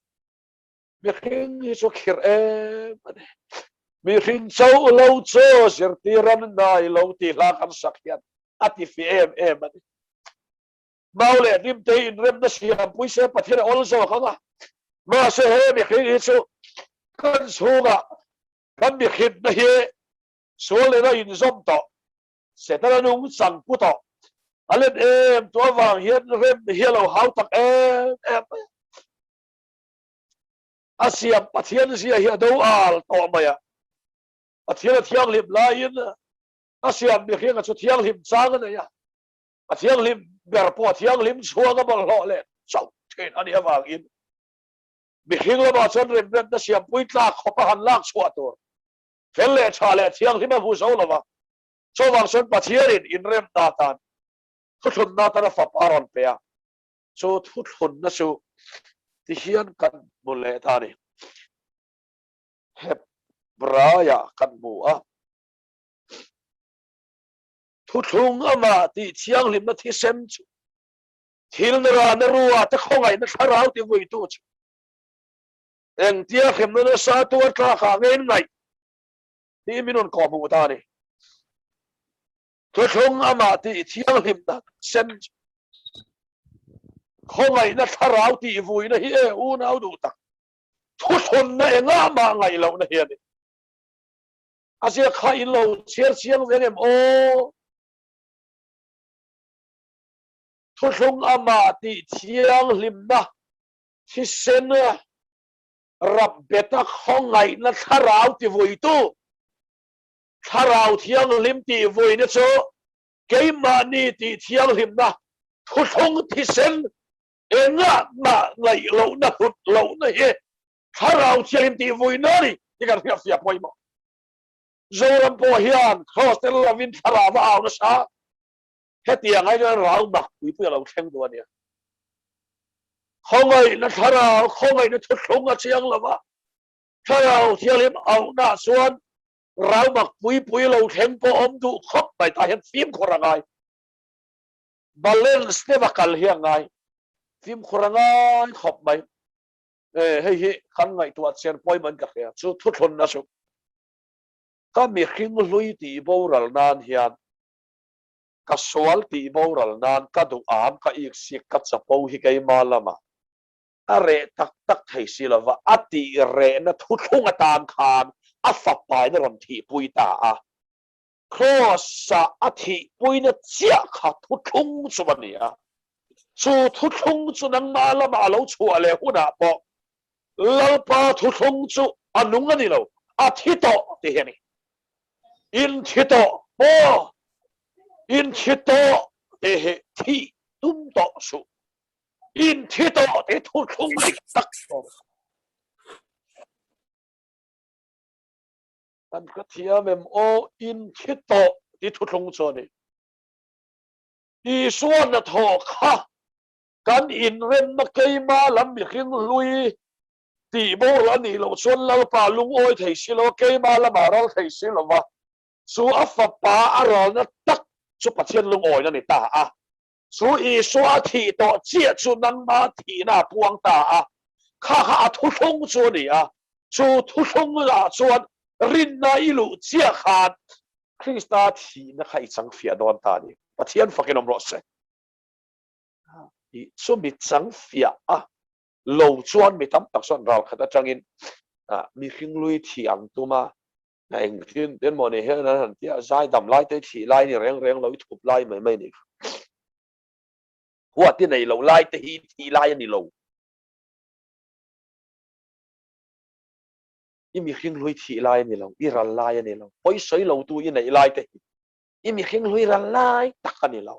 mi khin hi chu khir mi khin chau lo cho sir tiran nai lo ti la kan sakhian ati fi em maule nim te in rem na siam pui se pathian ol zo kan ma se he mi khin hi chu kan suga kan mi khin na hi so le na in zom to sẽ ta nung sang pu to alen em to wang hian rem hielo hau tak em Asiam pathian sia hi do al to maya pathian thiang lim lain asiam bi khinga chu thiang lim chang na ya thiang lim ber po thiang lim chuanga bal lo le chau thein ani awang in bi khingla ba chon rem rem na siam pui tla khopa han lak chua to fel le cha le thiang lim bu so lo wa cho wang son pathian in rem ta tan thun na ta fa paron pe ya so thun na su ti hian kan mule ta ni hep braya kan mu a Thuthlung ama ti thiang lim na thi sem chu thil na ra na ruwa ta khongai na tharau ti voi tu chu eng tia khem na sa tu tla kha ngen ngai ti minun ko mu ta ni Thuthlung ama ti thiang lim na sem chu khongai na tharau ti voi na hi e u na du tak Thuthlung na enga ma ngai lo na hi ni asia kha in lo chiar chiang veng em o Thuthlung ama ti thiang lim na thi sen rap beta khongai na tharau ti voi tu tharau thiang lim ti voi na cho ke mani ti thiang lim na Thuthlung thi sen enga ma ngai lo na hut lo na he tharau thiang lim ti voi na ni ti kan fiap fiap poi mo zoram po hian cross tel lavin tharawa au na sa hetiang ai na rau mak pi pu lo theng do ania khongai na tharau khongai na Thuthlung a chiang lawa tharau thiang lim au na suan rau mak pui lo theng po om du khop bai ta hian phim khorangai balance ne bakal hiang ngai phim khorangai khop bai hei hi kan ngai tu chen poi man ka ya chu Thuthlun na su ka mi khing lui ti boral nan hian ka sual ti boral nan ka du am ka ik sik ka chapo hi kai malama are tak tak thei silawa ati re na Thuthlung atan khan a fa pai na ron thi pui ta a crossa athi pui na chia kha Thuthlung chu bania chu Thuthlung chu nang malama lo chu ale huna po lalpa Thuthlung chu anung ani lo athi to ti heni in thito po in thito te he thi tum to su in thito te Thuthlung dik tak to kan ka thia mem o in thito ti Thuthlung chu ni i suan na tho kha kan in ren na keima lam mi khing lui ti bo la ni lo chuan lau pa lung oi thei si lo keima lam a ral thei si lo wa su a fa pa a ral na tak chu pathian lung oi na ni ta a su i swa thi to chia chu nang ma thi na puang ta a kha kha Thuthlung chu ni a chu Thuthlung la chuan rin na ilu chia khan Krista thi na khai chang fia don ta ni pathian fakin om ro se i chu mi chang fia a lo chuan mi tam tak son ral khata changin mi khing lui thi ang tu ma eng tin den mo ne he na han tia zai dam lai te thi lai ni reng reng lo thup lai mai mai ni huat ti nei lo lai te hi thi lai ni lo i mi khing lui thi lai ni lo i ral lai ni lo poi soi lo tu i nei lai te i mi khing lui ral lai tak ani lo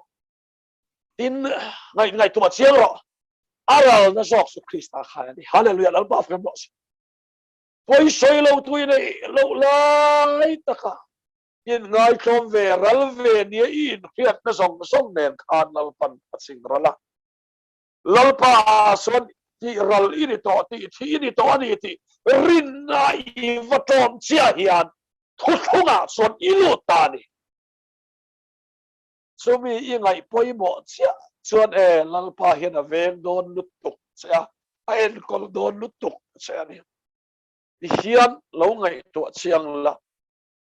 tin ngai ngai tu ma chiang ro aral na jok su Krista kha ni hallelujah al ba fram lo poi soi lo tu i nei lo lai taka in ngai klom ve ral ve ni in khiat na song nen khan lal pan pasing rala lal pa son ti ral ini to ti thi ini to ani ti rin na i vatom chia hian Thuthlunga son ilu ta ni sumi i ngai poi mo chia chuan lal pa hian a veng don lut tuk chia a en kol don lut tuk chia ni hian lo ngai to chiang la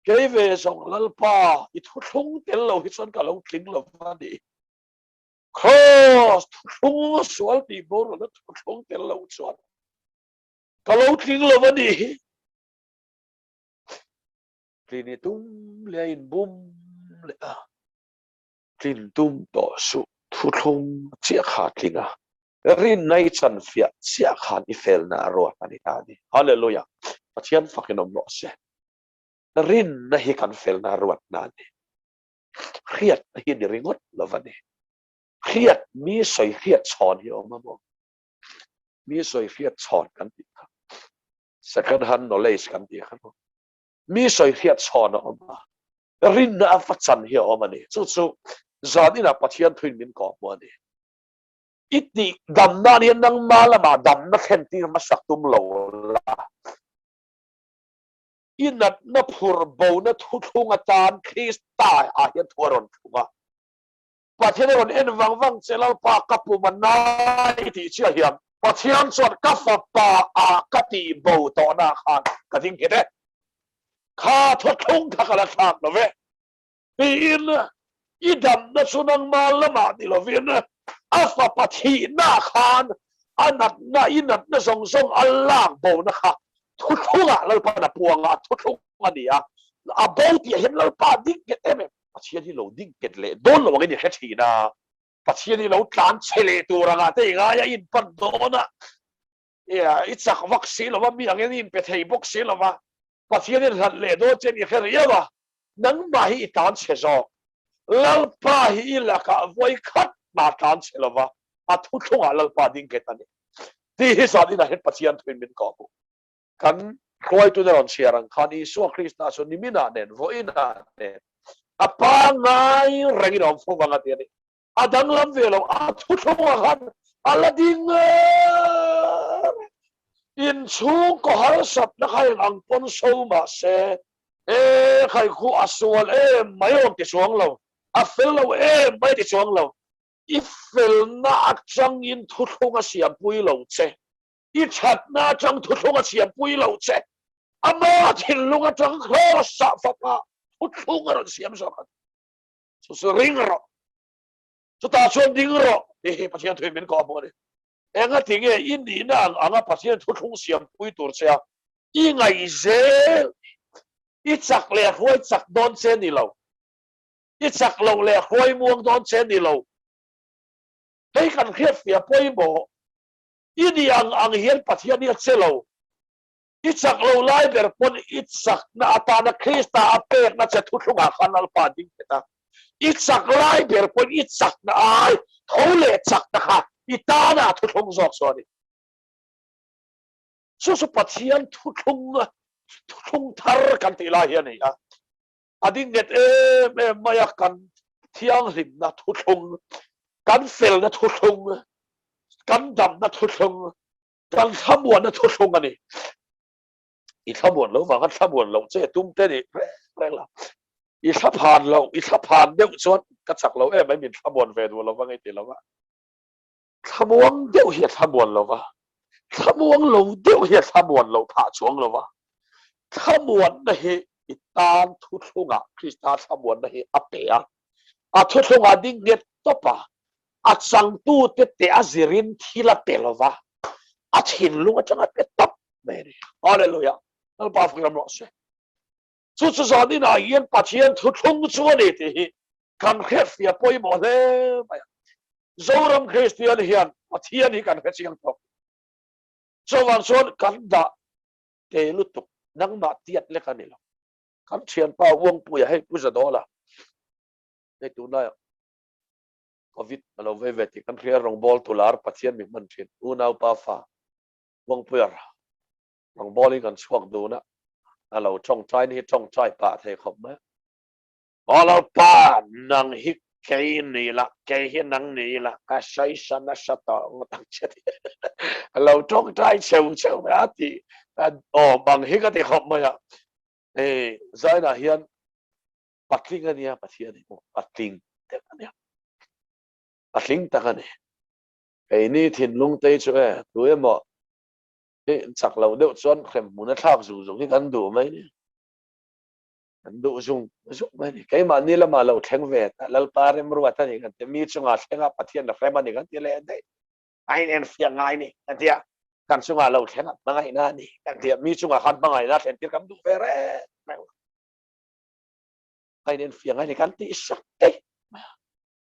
cái về song lalpa i Thuthlung tel lo hi son ka lo tling lo ni cross Thuthlung sual ti bor lo Thuthlung tel lo chuan ka lo tling lo ni tini tum le in bum le a tin tum to su Thuthlung chia kha tlinga rin nay chan fia sia khan I fel na ro ani ta ni hallelujah pathian fakin om no se rin na hi kan fel na ro na ni khiat hi ni ringot lovani khiat mi soi khiat chon hi om mo mi soi khiat chon kan ti second hand knowledge kan ti khan mi soi khiat chon om rin na fachan hi om ani chu chu zanina pathian thuin min ko mo ni iti dam na ni nang malama dam na khen ti ma sak tum lo la inat na phur bo na Thuthlung atan Krista a hian thuaron thunga pathian ron en wang chelal pa kapu manai ti chia hiam pathian chon ka fa pa a kati bo to na khan ka ding hete kha Thuthlung thakala thak lo ve in idam na sunang malama ni lo vin afa pathi na khan anat na inat na song song alang bo na kha Thuthlunga lal pa na puanga Thuthlunga ni a bo ti hen lal pa ding ke em pathian hi lo ding ket le don lo ngi he thina pathian hi lo tlan chele turanga te nga ya in pan dona ya ichak vak si lo wa mi angin in pe thei bok si lo wa pathian hi ran le do chen i kher ya wa nang ma hi tan che zo lal pa hi la ka voi khat ma tan che lo wa a Thuthlunga lal pa ding ke tani ti hi sa din a het pathian twin min ko kan khoi tu ron siarang khan Isu Krista so nimina nen voina nen apa ngai rangi rom fu banga tiani adang lam velo a Thuthlunga khan alading in chu ko har sap na khai ang pon so ma se e khai khu aswal e mayon ti suang lo a fel lo e mai ti suang lo I fel na achang in Thuthlunga siam pui lo che I chat na chang Thuthlunga siam pui lo che ama thilunga chang kho sa fa pa Thuthlunga ron siam so kan so ring ro so ta chon ding ro e pathian thoi min ko mo ni enga tinge in ni na anga pathian Thuthlung siam pui tur che I ngai zel I chak le khoi chak don che ni lo I chak lo le khoi muang don che ni lo hei kan khiat fia poi mo I ni ang hian pathian ni che lo Ichak lo lai ber pon ichak na atana Krista apek na che Thuthlunga khanal pa ding kita ichak lai ber pon ichak na ai thole chak na kha itana Thuthlung zok soni so pathian Thuthlung thar kan ti la hian ni ading net e maya kan thiang rim na Thuthlung kan fel na Thuthlung kan dam na Thuthlung kan thamuan na Thuthlung ani I thamuan lo wa kan thamuan lo che tum te ni reng la I thapan deuh chuan ka chak lo mai min thamuan ve du lo wa ngai ti lo wa thamuang deuh hi thamuan lo wa thamuang lo deuh hi thamuan lo pha chuang lo wa thamuan na hi itan Thuthlunga Krista thamuan na hi apea a Thuthlunga ding net topa a chang tu te te azirin thila pelova a thin lunga changa pe top meri hallelujah al pa fram lo se chu zani na yen pathian Thuthlung chuani ti kan khef ya poi mo le zoram Christian hian pathian hi kan khachiang tok chowan son kan da te lutuk nang ma tiat le kanilo kan thian pa wong pu ya hei pu za dola nei tu na covid alo ve ve ti kan ria rong bol tular pathian mi man thin u nau pa fa wong pu ya rong bol kan chuak du na alo chong trai ni chong trai pa the khop ma alo pa nang hi cái này là cái hiện năng này là cái sai san nó sát tao tăng chết lâu trong trái sầu sầu mà thì bằng hết cái học mà ê giải là hiện bắt linh cái này bắt hiện này bắt linh cái này bắt linh cái này cái này thiên lung tây chỗ ấy đối mà cái chắc lâu đều chọn xem muốn nó tháp dù giống cái ăn đủ mấy đủ dùng mấy cái mà ni là mà lâu thèn về lal parem ruwa ta ni kan te mi chunga thenga pathian la frema ni kan ti le dai ai nen fiang ngai ni kan tia kan chunga lâu thenga mangai na ni kan tia mi chunga khan mangai na then ti kam du ve re ai nen fiang ngai ni kan ti sak te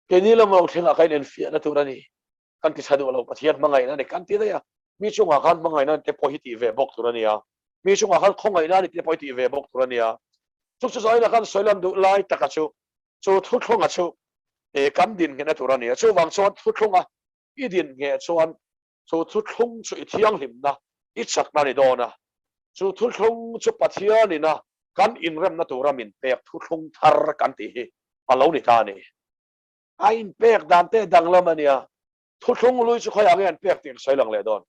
ke ni la ma thenga kai nen fiang na tu ra ni kan ti sadu lo pathian mangai na ne kan ti ya mi chunga khan mangai na te pohiti ve bok turania mi chunga khan khongai na ni te pohiti ve bok turania chuk chu zai na khan soilam du lai takachu chu Thuthlung chu e kam din ngena turania chu wang chuan Thuthlunga I din nge chuan chu Thuthlung chu I thiang him na I chak na ni dona chu Thuthlung chu pathian ni na kan in rem na turamin pek Thuthlung thar kan ti hi alo ni ta ni a in pek dan te danglam ania Thuthlung lui chu khoya ngen pek ting soilang le don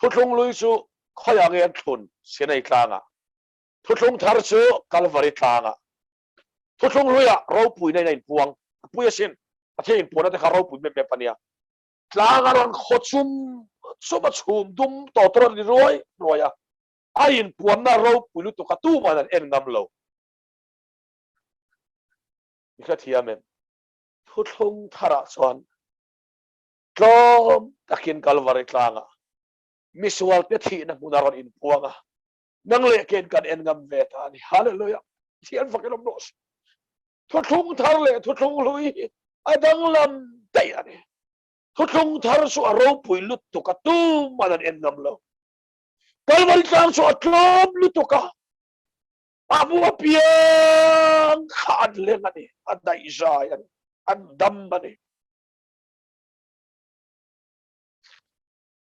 Thuthlung lui chu khoya ngen thun sinai tlanga Thuthlung thar chu kalvari tlanga Thuthlung lui a ro pui nei nei puang pui sin pathian in puna te kha ro pui me pania tlanga ron khochum chuba chum dum to tro ni roya a in puan na ro pui lu to ka tu ma en ngam lo ikha thiamen Thuthlung thara chuan tlom takin kalvari tlanga misual te thi na munaron in puanga nang le ken kan en ngam ve ta ni hallelujah thian fakelom nos Thuthlung thar le Thuthlung lui adang lam te ani Thuthlung thar su aro pui lut to ka tu manan en ngam lo kalvari tlang su atlom lut to ka abu piang khad le ngani adai jai ani an dam ani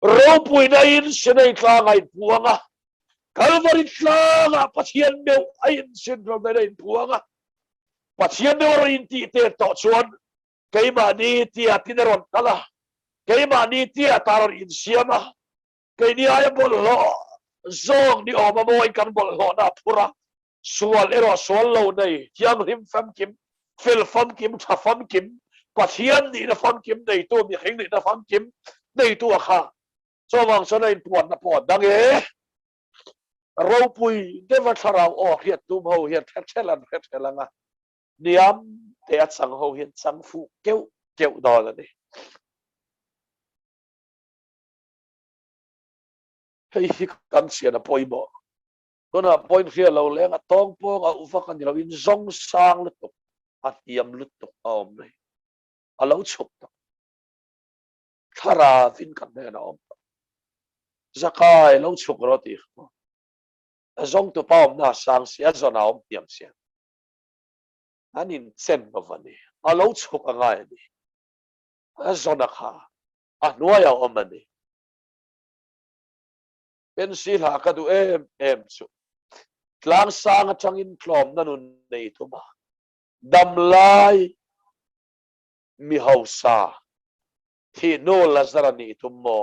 ro pui na in sinai tlang ai puanga kalvari tlanga pathian meu ain syndrome na in puanga pathian meu in ti te to chuan keima ni ti atinaron kala keima ni ti ataron in siama ke ni ay bol lo zong ni oma moi kan bol lo na pura sual ero sual lo nei tiang rim fam kim fil fam kim tha fam kim pathian ni na fam kim nei to mi khing ni na fam kim nei to kha so wang so nei puan na puan dang e ro pui deva tharau o hiat tum ho hiat thelan niam te at sang ho hian sang fu keu do la ni hei hi kan sia na poimo kona point here lo lenga tong po nga ufa kan lo in zong sang lu tok at iam lu tok om nei alo chuk tok thara fin kan ne na om zakai lo chuk ro ti zong to pa om na sang sia zona om tiam sia anin chen bavani alo chuk anga ni zona kha a nuaya om ani pensil ha ka du em chu tlang sang atangin tlom na nun nei thuma damlai mi hausa thi no lazara ni tummo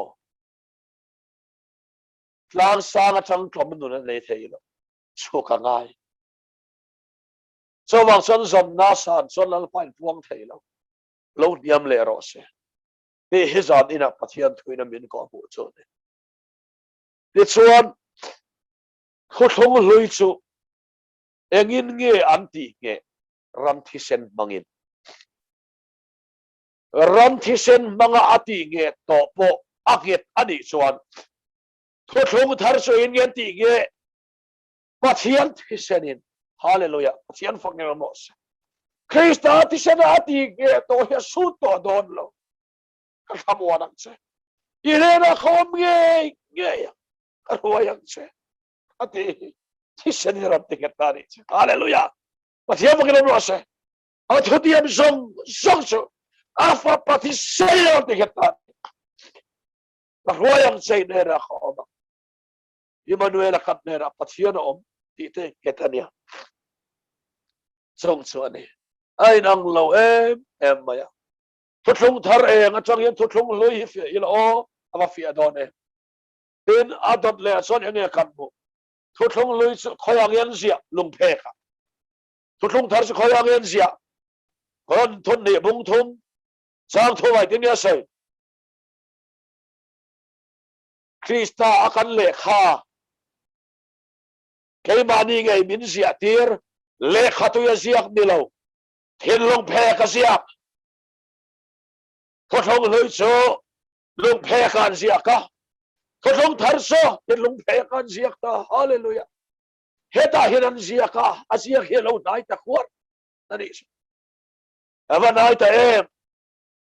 tlang sang atang tlom nun nei theilo chuka ngai so wang son zom na san son lal pain puang theilo lo niam le ro se pe hizan ina pathian thuina min ko bu chu ne ti chuan Thuthlung lui chu engin nge anti nge ram thi sen mangin ram thi sen manga ati nge to po aget ani chuan Thuthlung thar so in nge ti nge pathian thi senin hallelujah pathian fakne mos Krista thi sen ati nge to he su to don lo khamwa che irena khom nge ya arwayang che ati thi sen ram ti ketani hallelujah pathian fakne mos a thutiam song chu afa pati sayo ti ketani arwayang che nera khoma Emmanuel katnera pathian om ti te ketania chong chuani ai nang lo em maya Thuthlung thar nga chang yan Thuthlung lui hi fi ilo ama fi adon tin adot le son enge kan bu Thuthlung lui khoyang yan sia lung phe kha Thuthlung thar khoyang yan sia kon thun ni bung thum sang tho vai tin ya sai Krista akan le kha keimani ngai min sia tir le khatu ya siak milo thin lung phe ka siak Thuthlung lui chu lung phe kan siak ka Thuthlung thar so thin lung phe kan siak ta hallelujah heta hinan siak ka asiak helo nai ta khwat ani ava nai ta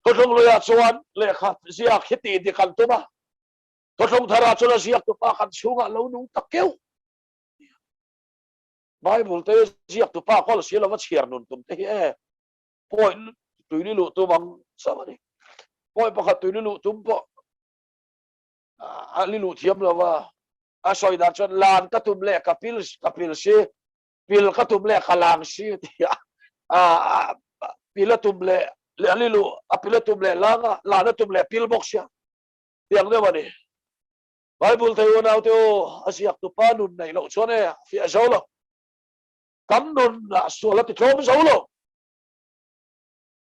Thuthlung lo ya chuan le kha ziak hiti di kan tuma Thuthlung thara chuna ziak tu pa kan sunga lo nung takeu Bible te ziak tu pa kol sila wa chiar nun tum te e poi tuini lu tu bang samani poi pakhat tuini lu tum po ali lu thiam lo wa a soi da chon lan ka tum le kapil si pil ka tum le khalang si tia a pilatum le ali lu a pilatum le langa lana tum le pil boxya tiang de mani Bible te yo nau te o asiak tu pa nun nei lo chone fi azolo kam nun na sola ti tom zolo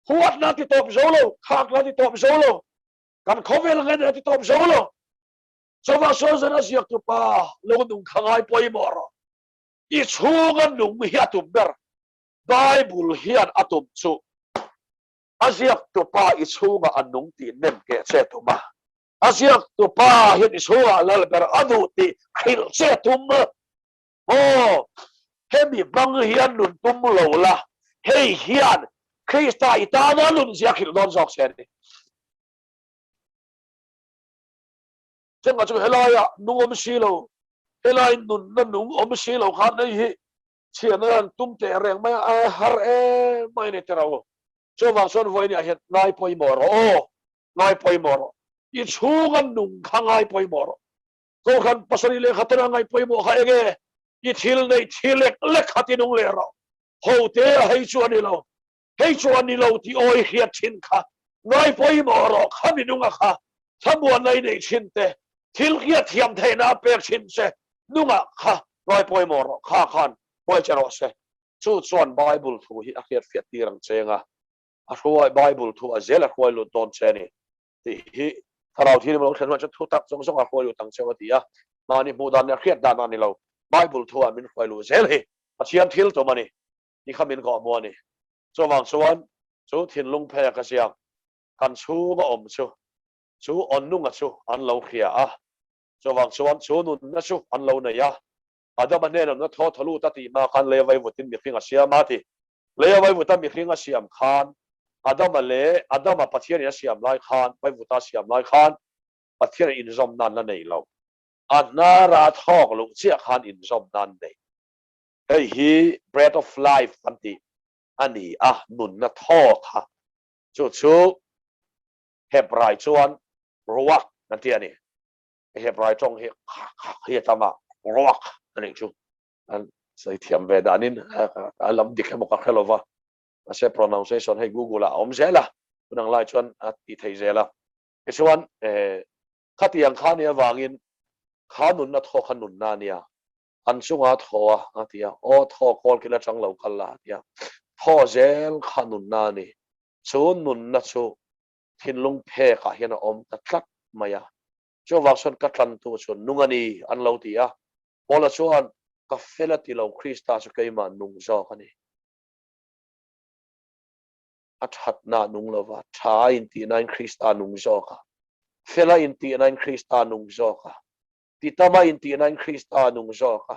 huat na ti tom zolo khak na ti tom zolo kan khovel ngan ti tom zolo so va so zana siak tu pa lo nung khangai poi mor I chunga nung hi atum ber Bible hian atum chu asiak tu pa I chunga anung ti nem ke che tu ma asiak tu pa hian I chunga lal ber adu ti khil che tu ma o hemi bang hian nun tum lo la hei hian Krista itana nun siak khil don sok sen ni chenga chu helaya nungom silo helai nun na nung om silo khan nei hi chian tum te reng mai har e mai ne terawo so wang son voi ni hian nai poi moro o nai poi moro I chungan nung khangai poi moro ko khan pasari le khatana ngai poi mo kha ege I thil nei thilek le khati nung le ro ho te hei chuan ni lo ti oi hiat thin kha ngai poi moro khami nung kha thamuan nei nei thin te thil hiat thiam the na pek thin se nunga kha ngai poi moro kha khan poi chero se chu chuan Bible thu hi a khiat fiat tirang chenga a hruai Bible thu a zela hruai lu don cheni ti hi tharau thi mo thlen chu thu tak song song a hruai lu tang chewa ti a mani mudan ne khiat dan ani lo Bible thu a min hruai lu zel hi a chiam thil to mani ni khamin ko mo ni so wang chuan chu Thuthlung phe ka siang kan chu ma om chu on nunga chu an lo khia a so wang chuan chu nun na chu an lo na ya adam ne na tho thalu ta ti ma kan le vai vutin mi khinga siama ti le vai vuta mi khinga siam khan adam pathian ya siam lai khan vai vuta siam lai khan pathian in zom nan la nei lo anara thok lu chia khan in zom nan nei hei hi bread of life anti ani nun na tho kha chu hebrai chuan ruak na ti ani hebrai chong hi tama ruak ani chu an sai thiam ve danin alam dik mo ka khelova ase pronunciation hei google a om zela unang lai chuan ti thei zela e chuan khatiang khania wangin khanun na tho khanun na nia an chunga thoa atia o tho kol kila chang lo khala tia tho zel khanun na ni chun nun na chu Thuthlung phe ka hian om ta tlat maya chu wakson ka tlan tu chu nungani an lo ti a bola chuan ka fela ti lo Krista chu keima nung zo kani athat na nung lova tha in ti nine Krista nung zo ka fela in ti nine Krista nung zo ka ti tama in ti nine Krista nung zo ka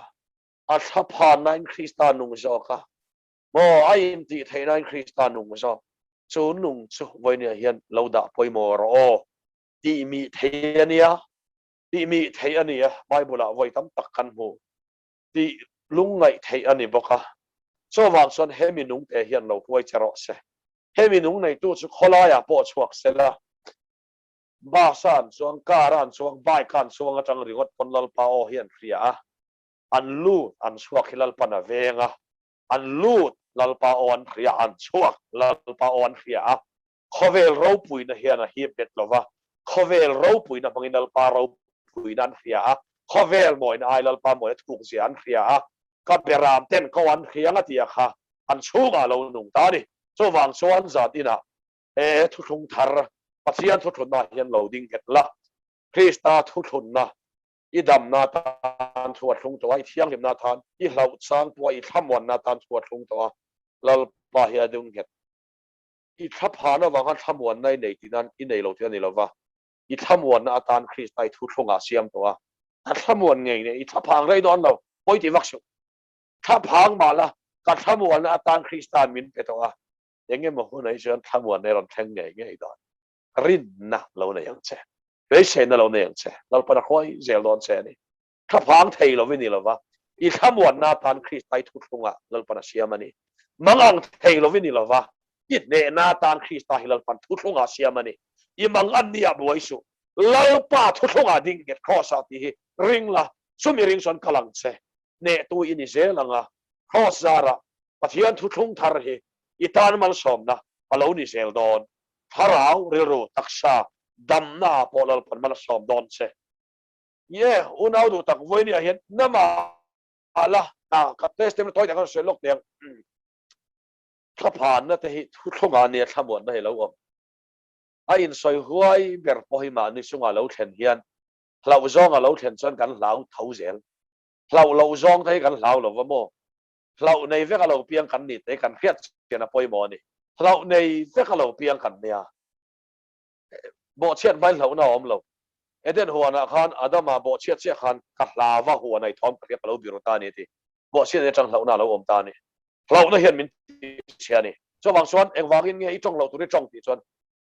athapha nine Krista nung zo ka mo ai in ti thei nine Krista nung zo chu nung chu voi ni hian lo da poi mo ro ti mi thei ania Bible a voi tam tak kan mu ti lungai thei ani boka so wang son hemi nung te hian lo huai chero se hemi nung nei tu chu kholaya po chuak sela ba san chuang karan chuang bai kan chuang atang ringot konlal pa o hian ria an lu an chuak hilal pana venga an lu lalpa o an ria an chuak lalpa o an ria khovel ro pui na hian a hi bet lova khovel ro pui na manginal pa ro pui nan ria khovel moi na ailal pa moi thuk zian ria ka beram ten ko an ria ngatia kha an chunga lo nung ta ni so wang chuan zatina Thuthlung thar pathian Thuthlung na hian loading het la Krista Thuthlung na idam na tan Thuthlung to ai thiang lim na than I hlau sang to I thamwan na tan Thuthlung to lal pa hi adung het I thapha na wang thamwan nai nei tinan I nei lo tian ni lova I thamwan na tan Krista Thuthlung a siam to a thamwan ngei ne I thapang rei don lo poi ti waksu thapang ma la ka thamwan na tan Krista min pe to a ยังไงมาหัวไหนเชิญทำวันในรอนแทงไงไงดอนรินนะเราในยังเช่เฮ้ยเช่นเราในยังเช่เราปนคอยเจลอนเช่นี่ถ้าพังไทยเราไม่นี่เราวะอีทำวันนาทานคริสต์ไปทุกทุงอ่ะเราปนเชียมันนี่มังอังไทยเราไม่นี่เราวะอีเนนาทานคริสต์ไปเราปนทุกทุงอ่ะเชียมันนี่อีมังอันนี่อ่ะบวยสุเราป้าทุกทุงอ่ะดิ้งเก็ตข้อสัตย์ริงละสุมีริงส่วนกำลังเช่เนตัวอินิเซลังอ่ะข้อสาระปะเทียนทุกทุงทาร์เฮอีตานมันสมนะพะโลนิเซลดอนทาราวเรโรตักษาดำหน้าพอเราพันมันสมดอนเช่เย่อุณเอาดูตักวันนี้เห็นน้ำมาละกับเทสเต็มตัวอย่างก็เสียลูกเดียงถ้าผ่านนะแต่ทุกทุกงานเนี่ยทำหมดได้แล้วอ่ะไอ้อินสอยหัวเบียร์พอหิมานี่ส่งเราเห็นเฮียนเราจ้องเราเห็นจนกันเราเท่าเสียเราจ้องให้กันเราว่าโมเราในเวลาเราเพียงกันนี่แต่กันเครียดเกี่ยนปอยมอนี่เราในเวลาเราเพียงกันเนี่ยบ่เชียดไว้เราหน้าอมเราเดินหัวนะคันอาดามาบ่เชียดเสียคันกัลาว่าหัวในท้องเรียกเราบิรุตานี่ที่บ่เชียดในจังเราหน้าเราอมตานี่เราเนี่ยเห็นมินเชียนี่ส่วนบางส่วนเองวางเงี้ยอีจ้องเราตัวนี้จ้องที่ส่วน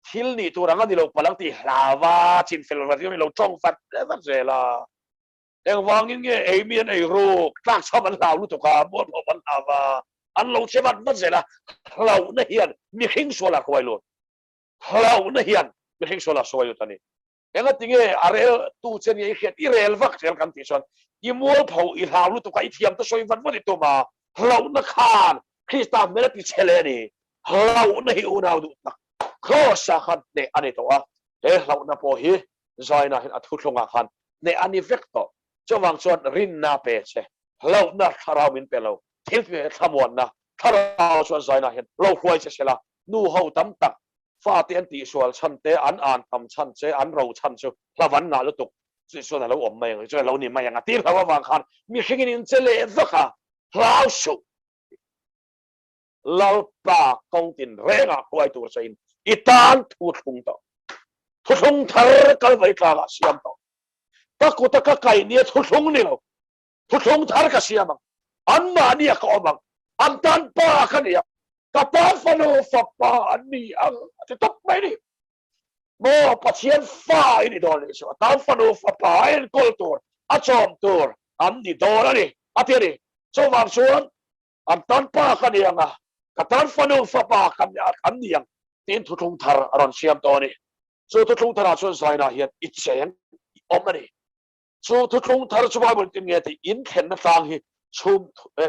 ทิลนี่ตัวนั้นนี่เราพลังที่ลาวาชินเฟลว่าที่เราจ้องฟัดฟัดเจล่าเองวางเงี้ยไอ้เมียนไอ้รูตั้งชอบมันลาวรู้ตัวกันบ่พอมันลาวาอันเราเชื่อมันนั่นเจล่าเราเนี่ยเห็นมีหิ้งส่วนละควายลุเราเนี่ยเห็นมีหิ้งส่วนละสวยอยู่ตอนนี้เองก็ติงอะไรตู้เจนี่เขียนอีเรลวักเจลกันที่ส่วนอีมัวเผาอีลาวรู้ตัวกันอีเทียมตัวสวยวันวันตัวมาเราเนี่ยขานคริสต์ไม่ได้พิเศษเลยนี่เราเนี่ยอุณเอาดูตักข้อสักเนี่ยอันนี้ตัวเราเนี่ยพอฮีใจน่ะเห็นอัฐุลงอาคารเนี่ยอันนี้เวกต์จะวางส่วนรินนาเปเช่เราเนี่ยถ้าเรามินเปเราทิ้งไปทำวันนะถ้าเราส่วนใจน่ะเห็นเราควรจะเสียละนู่เขาตั้มตักฟาเตียนตีส่วนฉันเตอันทำฉันเจอันเราฉันเชื่อละวันน่ะเราตกส่วนเราอมไม่ยังช่วยเรานี่ไม่ยังตีเราว่าวางคันมีแค่นี้เจเล่สักค่ะเราสุเราปากกองตินเรงอ่ะควายตัวเสียนอีตานทุกทุงต่อทุกทุงทาร์กันไว้กลางเสียมต่อตะกุตะกะไก่เนี่ยทุกทุงนี่เราทุกทุงทาร์กันเสียมังอันมาเนี่ยก็มังอันตันปากันเนี่ยกับปาฟันโอฟับปาอันนี้อันจะตบไปนี่โม่ปัจเจียนฟ้าอันนี้โดนเลยสิว่าตันฟันโอฟับปาอันกอลตัวอัจฉริตัวอันนี้โดนนี่อันที่นี่สว่างสวนอันตันปากันเนี่ยนะกับตันฟันโอฟับปากันเนี่ยอันนี้ยังที่ทุกทุงทาร์อรอนเสียมตัวนี้ส่วนทุกทุงทาร์ส่วนสายน่ะเห็นอิจฉาอมนี่ส่วนทุกทุงทาร์ช่วยบริจาคเงินที่อินเห็นต่างที่ชุม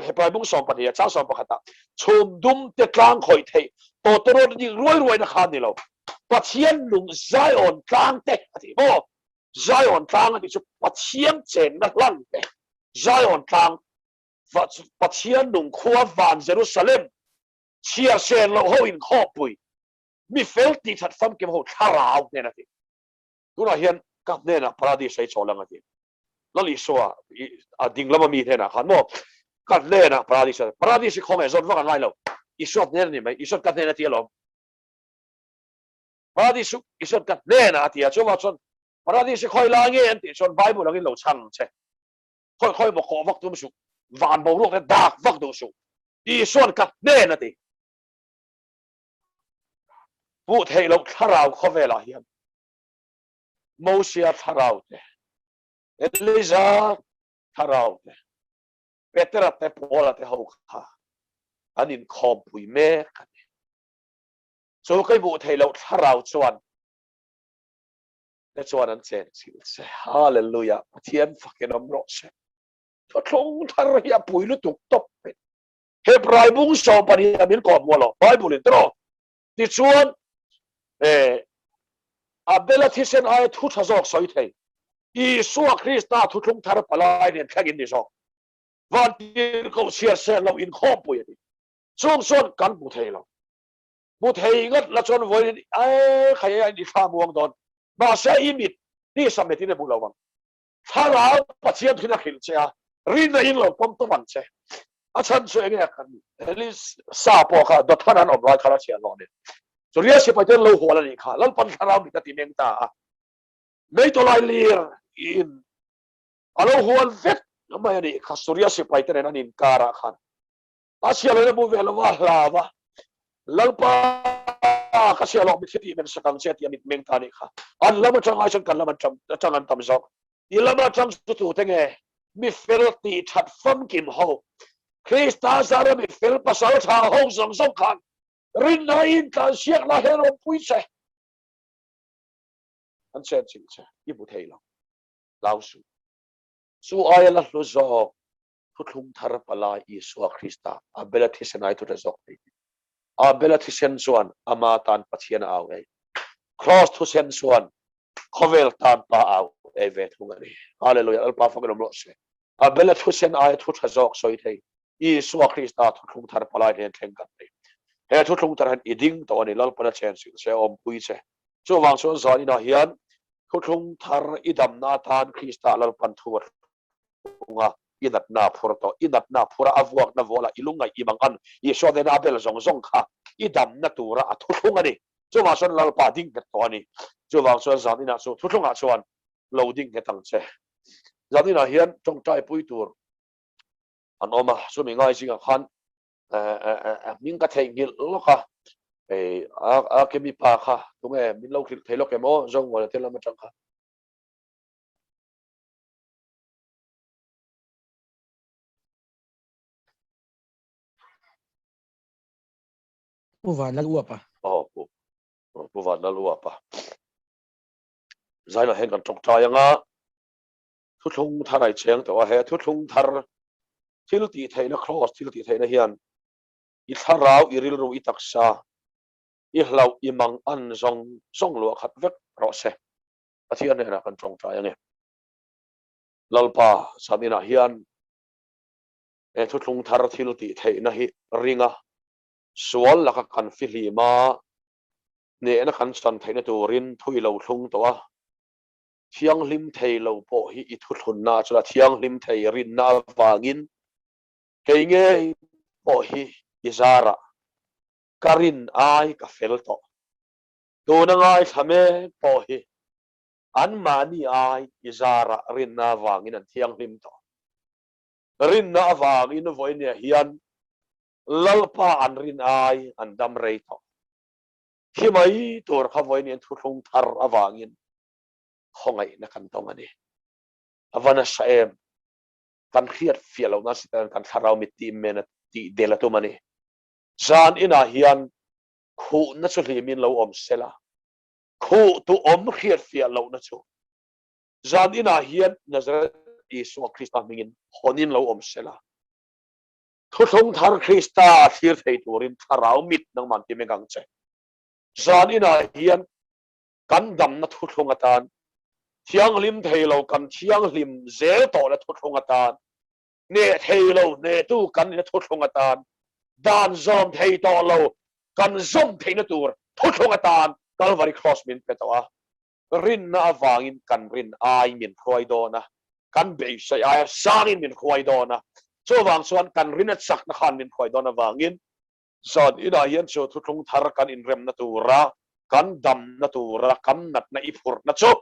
เหตุผลมุ่งส่งปัญญาเจ้าส่งประคัตชุมดุมเตะกลางคอยเทตัวตัวนี้รวยนะครับนี่เราปัจเจียนลุงใจอ่อนกลางเตะที่โอ้ใจอ่อนกลางที่ชุบปัจเจียนเจนนักลั่นเตะใจอ่อนกลางปัจเจียนลุงขวบานเยรูซาเล็มเชียร์เชนเราเขาอินข้อปุยมีเฟลติชัดฟังเกี่ยวกับทาราวเนี่ยนะที่ดูน่าเห็นกับเนี่ยนะพระดีใช้โชว์แล้วนะที่แล้วลิสัวดิ่งแล้วมันมีเท่านั้นขันโม่กัดเล่นะพระดิษของไอ้ส่วนว่ากันไรเราอีส่วนเนี่ยนี่ไหมอีส่วนกัดเล่นะที่เราพระดิษอีส่วนกัดเล่นะที่ช่วงว่าส่วนพระดิษคอยล้างเงี้ยที่ส่วนไบเบิลเราเงี้ยเราช่างใช่ค่อยบอกขอวักตัวมันสุวานบอกลูกเนี่ยดักวักตัวสุอีส่วนกัดเล่นะที่พูดให้เราทาราวเขาเวลาเฮียนโมเสียทาราวเนี่ยเอลิซาทาราวเนี่ยเปเตอร์แต่พอละแต่เขาขาอันนี้คอมปุยแม่กันส่วนใครพูดให้เราทาราวส่วนแต่ส่วนนั้นเจนสิฮาเลลูยาเทียนฟักน้ำร้อนเช่ทุกคนทารายาปุยลุตุกตบเป็นเฮบรายบุ้งสอบปัญญามิลกอบวัวหรอไบเบิลอินโตรที่ส่วนอับเดลที่เซนไอทุกทศกสอยเทอีสัวคริสต์นาทุกคนทารปลายเนี่ยแค่กินดิสอกวันที่เขาเชียร์เซนเราอินข้อมปุยนี่ส่วนกันบุเทเราบุเทก็ละชนวันใครไอ้ดิฟามวงดอนมาเสียอิมิดนี่สมัยที่ในบุเราวังถ้าเราปัจเจียนที่นักหินเชียรินในอินเราปมตัวมันเชียอาจารย์ช่วยเนี่ยกันลิซาปอค่ะดัตท่านั้นออกรายคาราเชียนเราเนี่ยส่วนเรื่องสิไปเจอเราหัวแล้วนี่ค่ะแล้วปัญหาเรามีแต่ติเมงตาไม่ตัวลายเลียอินเราหัวเวททำไมนี่ข้าสุริยสิไปเจอในนั้นอินการะขันอาเซียนเลยบุเวลว่าลาวะ lalpa ka sia lo mi thiti men sakang che ti amit meng tani kha an lama chang ai chan kan lama chang an tam zok i lama chang su tu tenge mi fel ti that fam kim ho Krista zara mi fel pasal tha ho zong zong khan rin na in kan siak la hero pui che an chen ching che i bu thei lo lao su ai la lo zo Thuthlung thar pala Isua Krista abela thisenai tu zok abela thisen chuan ama tan pathian aw ei cross thu sen chuan khovel tan pa aw ei ve thungani hallelujah alpa fagram lo se abela thu sen ai thu thazok soi thei Isua Krista Thuthlung thar pala hen thleng kan nei he Thuthlung thar han iding to ani lal pana chen se om pui che chu wang chuan zani na hian Thuthlung thar idam na tan Krista lal pan thu nga inat na phurto inat na phura avuak na vola ilungai imangan yeso de na bel zong zong kha idam na tura athuthung ani chuwa son lal pa ding ke to ani chuwa son zamina so thuthunga chuan loading ke tang che zamina hian tong tai pui tur an oma so mi ngai singa khan ming ka thei ngil loka e a ke mi pa kha tunge min lo khil thelo ke mo zong wala thela ma tang kha Uva na lua pa. oh pu van na lua pa zaina hen kan tong tai nga Thuthlung thar ai cheng to he Thuthlung thar thil ti theina cross thil ti theina hian I tharau I ril ru I taksa I hlau I mang an zong zong lo khat vek ro se pathian ne na kan tong tai nge lalpa samina hian e Thuthlung thar thil ti theina hi ringa sual la ka kan fi hi ma ne na kan san theina turin thui lo thlung to a thiang lim thei lo po hi I Thuthlun na chula thiang lim thei rin na wangin ke nge po hi izara karin ai ka fel to do na ngai thame po hi an mani ai izara rin na wangin an thiang lim to rin na wangin voi ne hian lalpa an rin ai an dam rei to hi mai tur kha voi ne Thuthlung thar awangin khongai na kan tong ani avana saem kan khiat fialo na sitan kan tharau mi ti mena ti delato mani zan ina hian khu na chu hlimin lo om sela khu tu om khiat fialo na chu zan ina hian Nazareth Isu Krista mingin honin lo om sela Thuthlung thar Krista thir thei turin tharau mit nang man ti megang che zan ina hian kan dam na Thuthlung atan thiang lim thei lo kan thiang lim zel to la Thuthlung atan ne thei lo ne tu kan ne Thuthlung atan dan zom thei to lo kan zom thei na tur Thuthlung atan Calvary cross min petawa rin na awangin kan rin ai min khoi do na kan be sai ai sangin min khoi do na so wang chuan kan rin a chak na khan min khoi do na wangin zon ina hian chu Thuthlung thar kan in rem na tura kan dam na tura kan nat na ipur na chu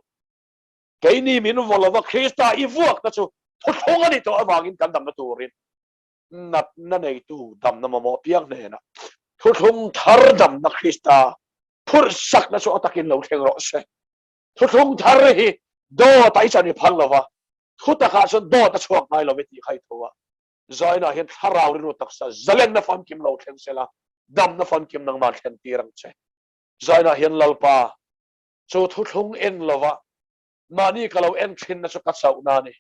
keini min volova Krista I vuak na chu Thuthlung ani to awangin kan dam na turin nat na nei tu dam na mo piang ne na Thuthlung thar dam na Krista phur sak na chu atakin lo theng ro se Thuthlung thar hi do tai chani phal lova thuta kha son do ta chuak mai lo ti khai thowa zaina hian tharau ri taksa zalen na fam kim lo theng sela dam na fam kim nang ma thlen tirang che zaina hian lalpa chu Thuthlung en lova mani kalau en thin na chu ka chau na ni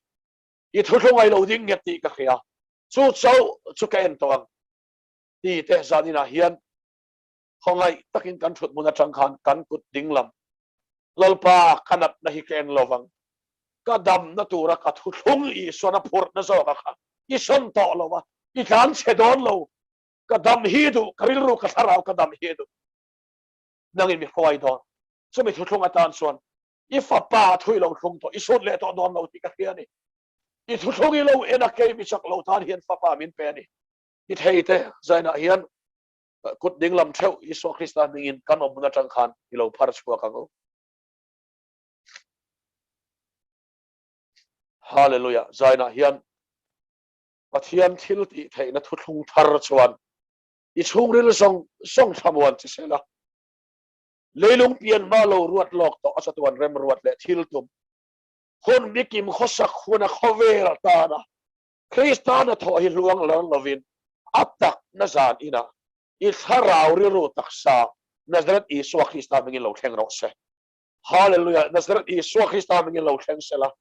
I Thuthlung ai lo ding nge ti ka khia chu chau chu ka en tawang ti te zanina hian khongai takin kan thut muna chang khan kan kut ding lam lalpa kanat na hi ken lovang ka dam na tura ka Thuthlung I sona phur na zo ka kha I son to lova I kan chedon lo ka dam hi du karil ru ka tharau ka dam hi du nangin mi khoi don so mi Thuthlung atan son I fa pa thui lo thlung to I sot le to don lo ti ka khia ni I Thuthlung I lo ena ke mi chak lo tan hian fa pa min pe ni I thei te zaina hian kut ding lam theu Isu Krista mingin kan om na chang khan I lo phar chua ka ngo hallelujah zaina hian pathian thil ti theina Thuthlung thar chuan i chung ril song thamuan chi sela leilung pian ma lo ruat lok to asatuan rem ruat le thil tum hon bikim khosak khuna khover ta na kristana tho hi luang lan lovin atak na zan ina i tharau ri ru taksa Nazareth Isua Krista mingin lo theng ro se hallelujah Nazareth Isua Krista mingin lo theng sela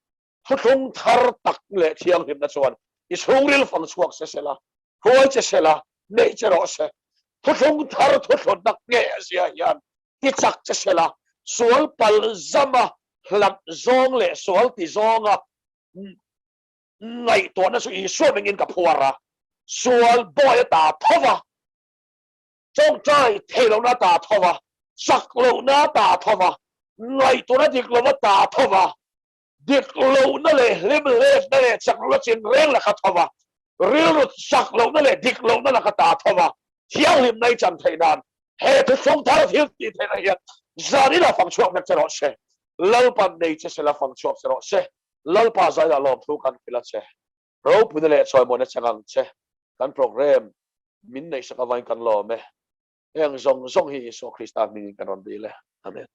Thuthlung thar tak le thiang him na chuan i sungril fang chuak se sela huai che sela nei che ro se Thuthlung thar thuthlon dak nge sia yan ti chak che sela sual pal zama hlap zong le sual ti zonga ngai to na su i su mingin ka phuara sual boy ta thova trong trai thelo na ta thova sak lo na ta thova ngai to na dik lo na ta thova dik lo na le lim le na le sak lo chin reng la kha thova ril ru sak lo na le dik lo na la kha ta thova thiang lim nai chan thai nan he tu song thar thil ti thai na hian zani la fang chuak na chero se lal pan nei che se la fang chuak chero se lal pa zai la lom thu kan pila che ro pu le choi mo na changang che kan program min nei sa ka vain kan lo me eng zong zong hi so Krista mi kan on dile amen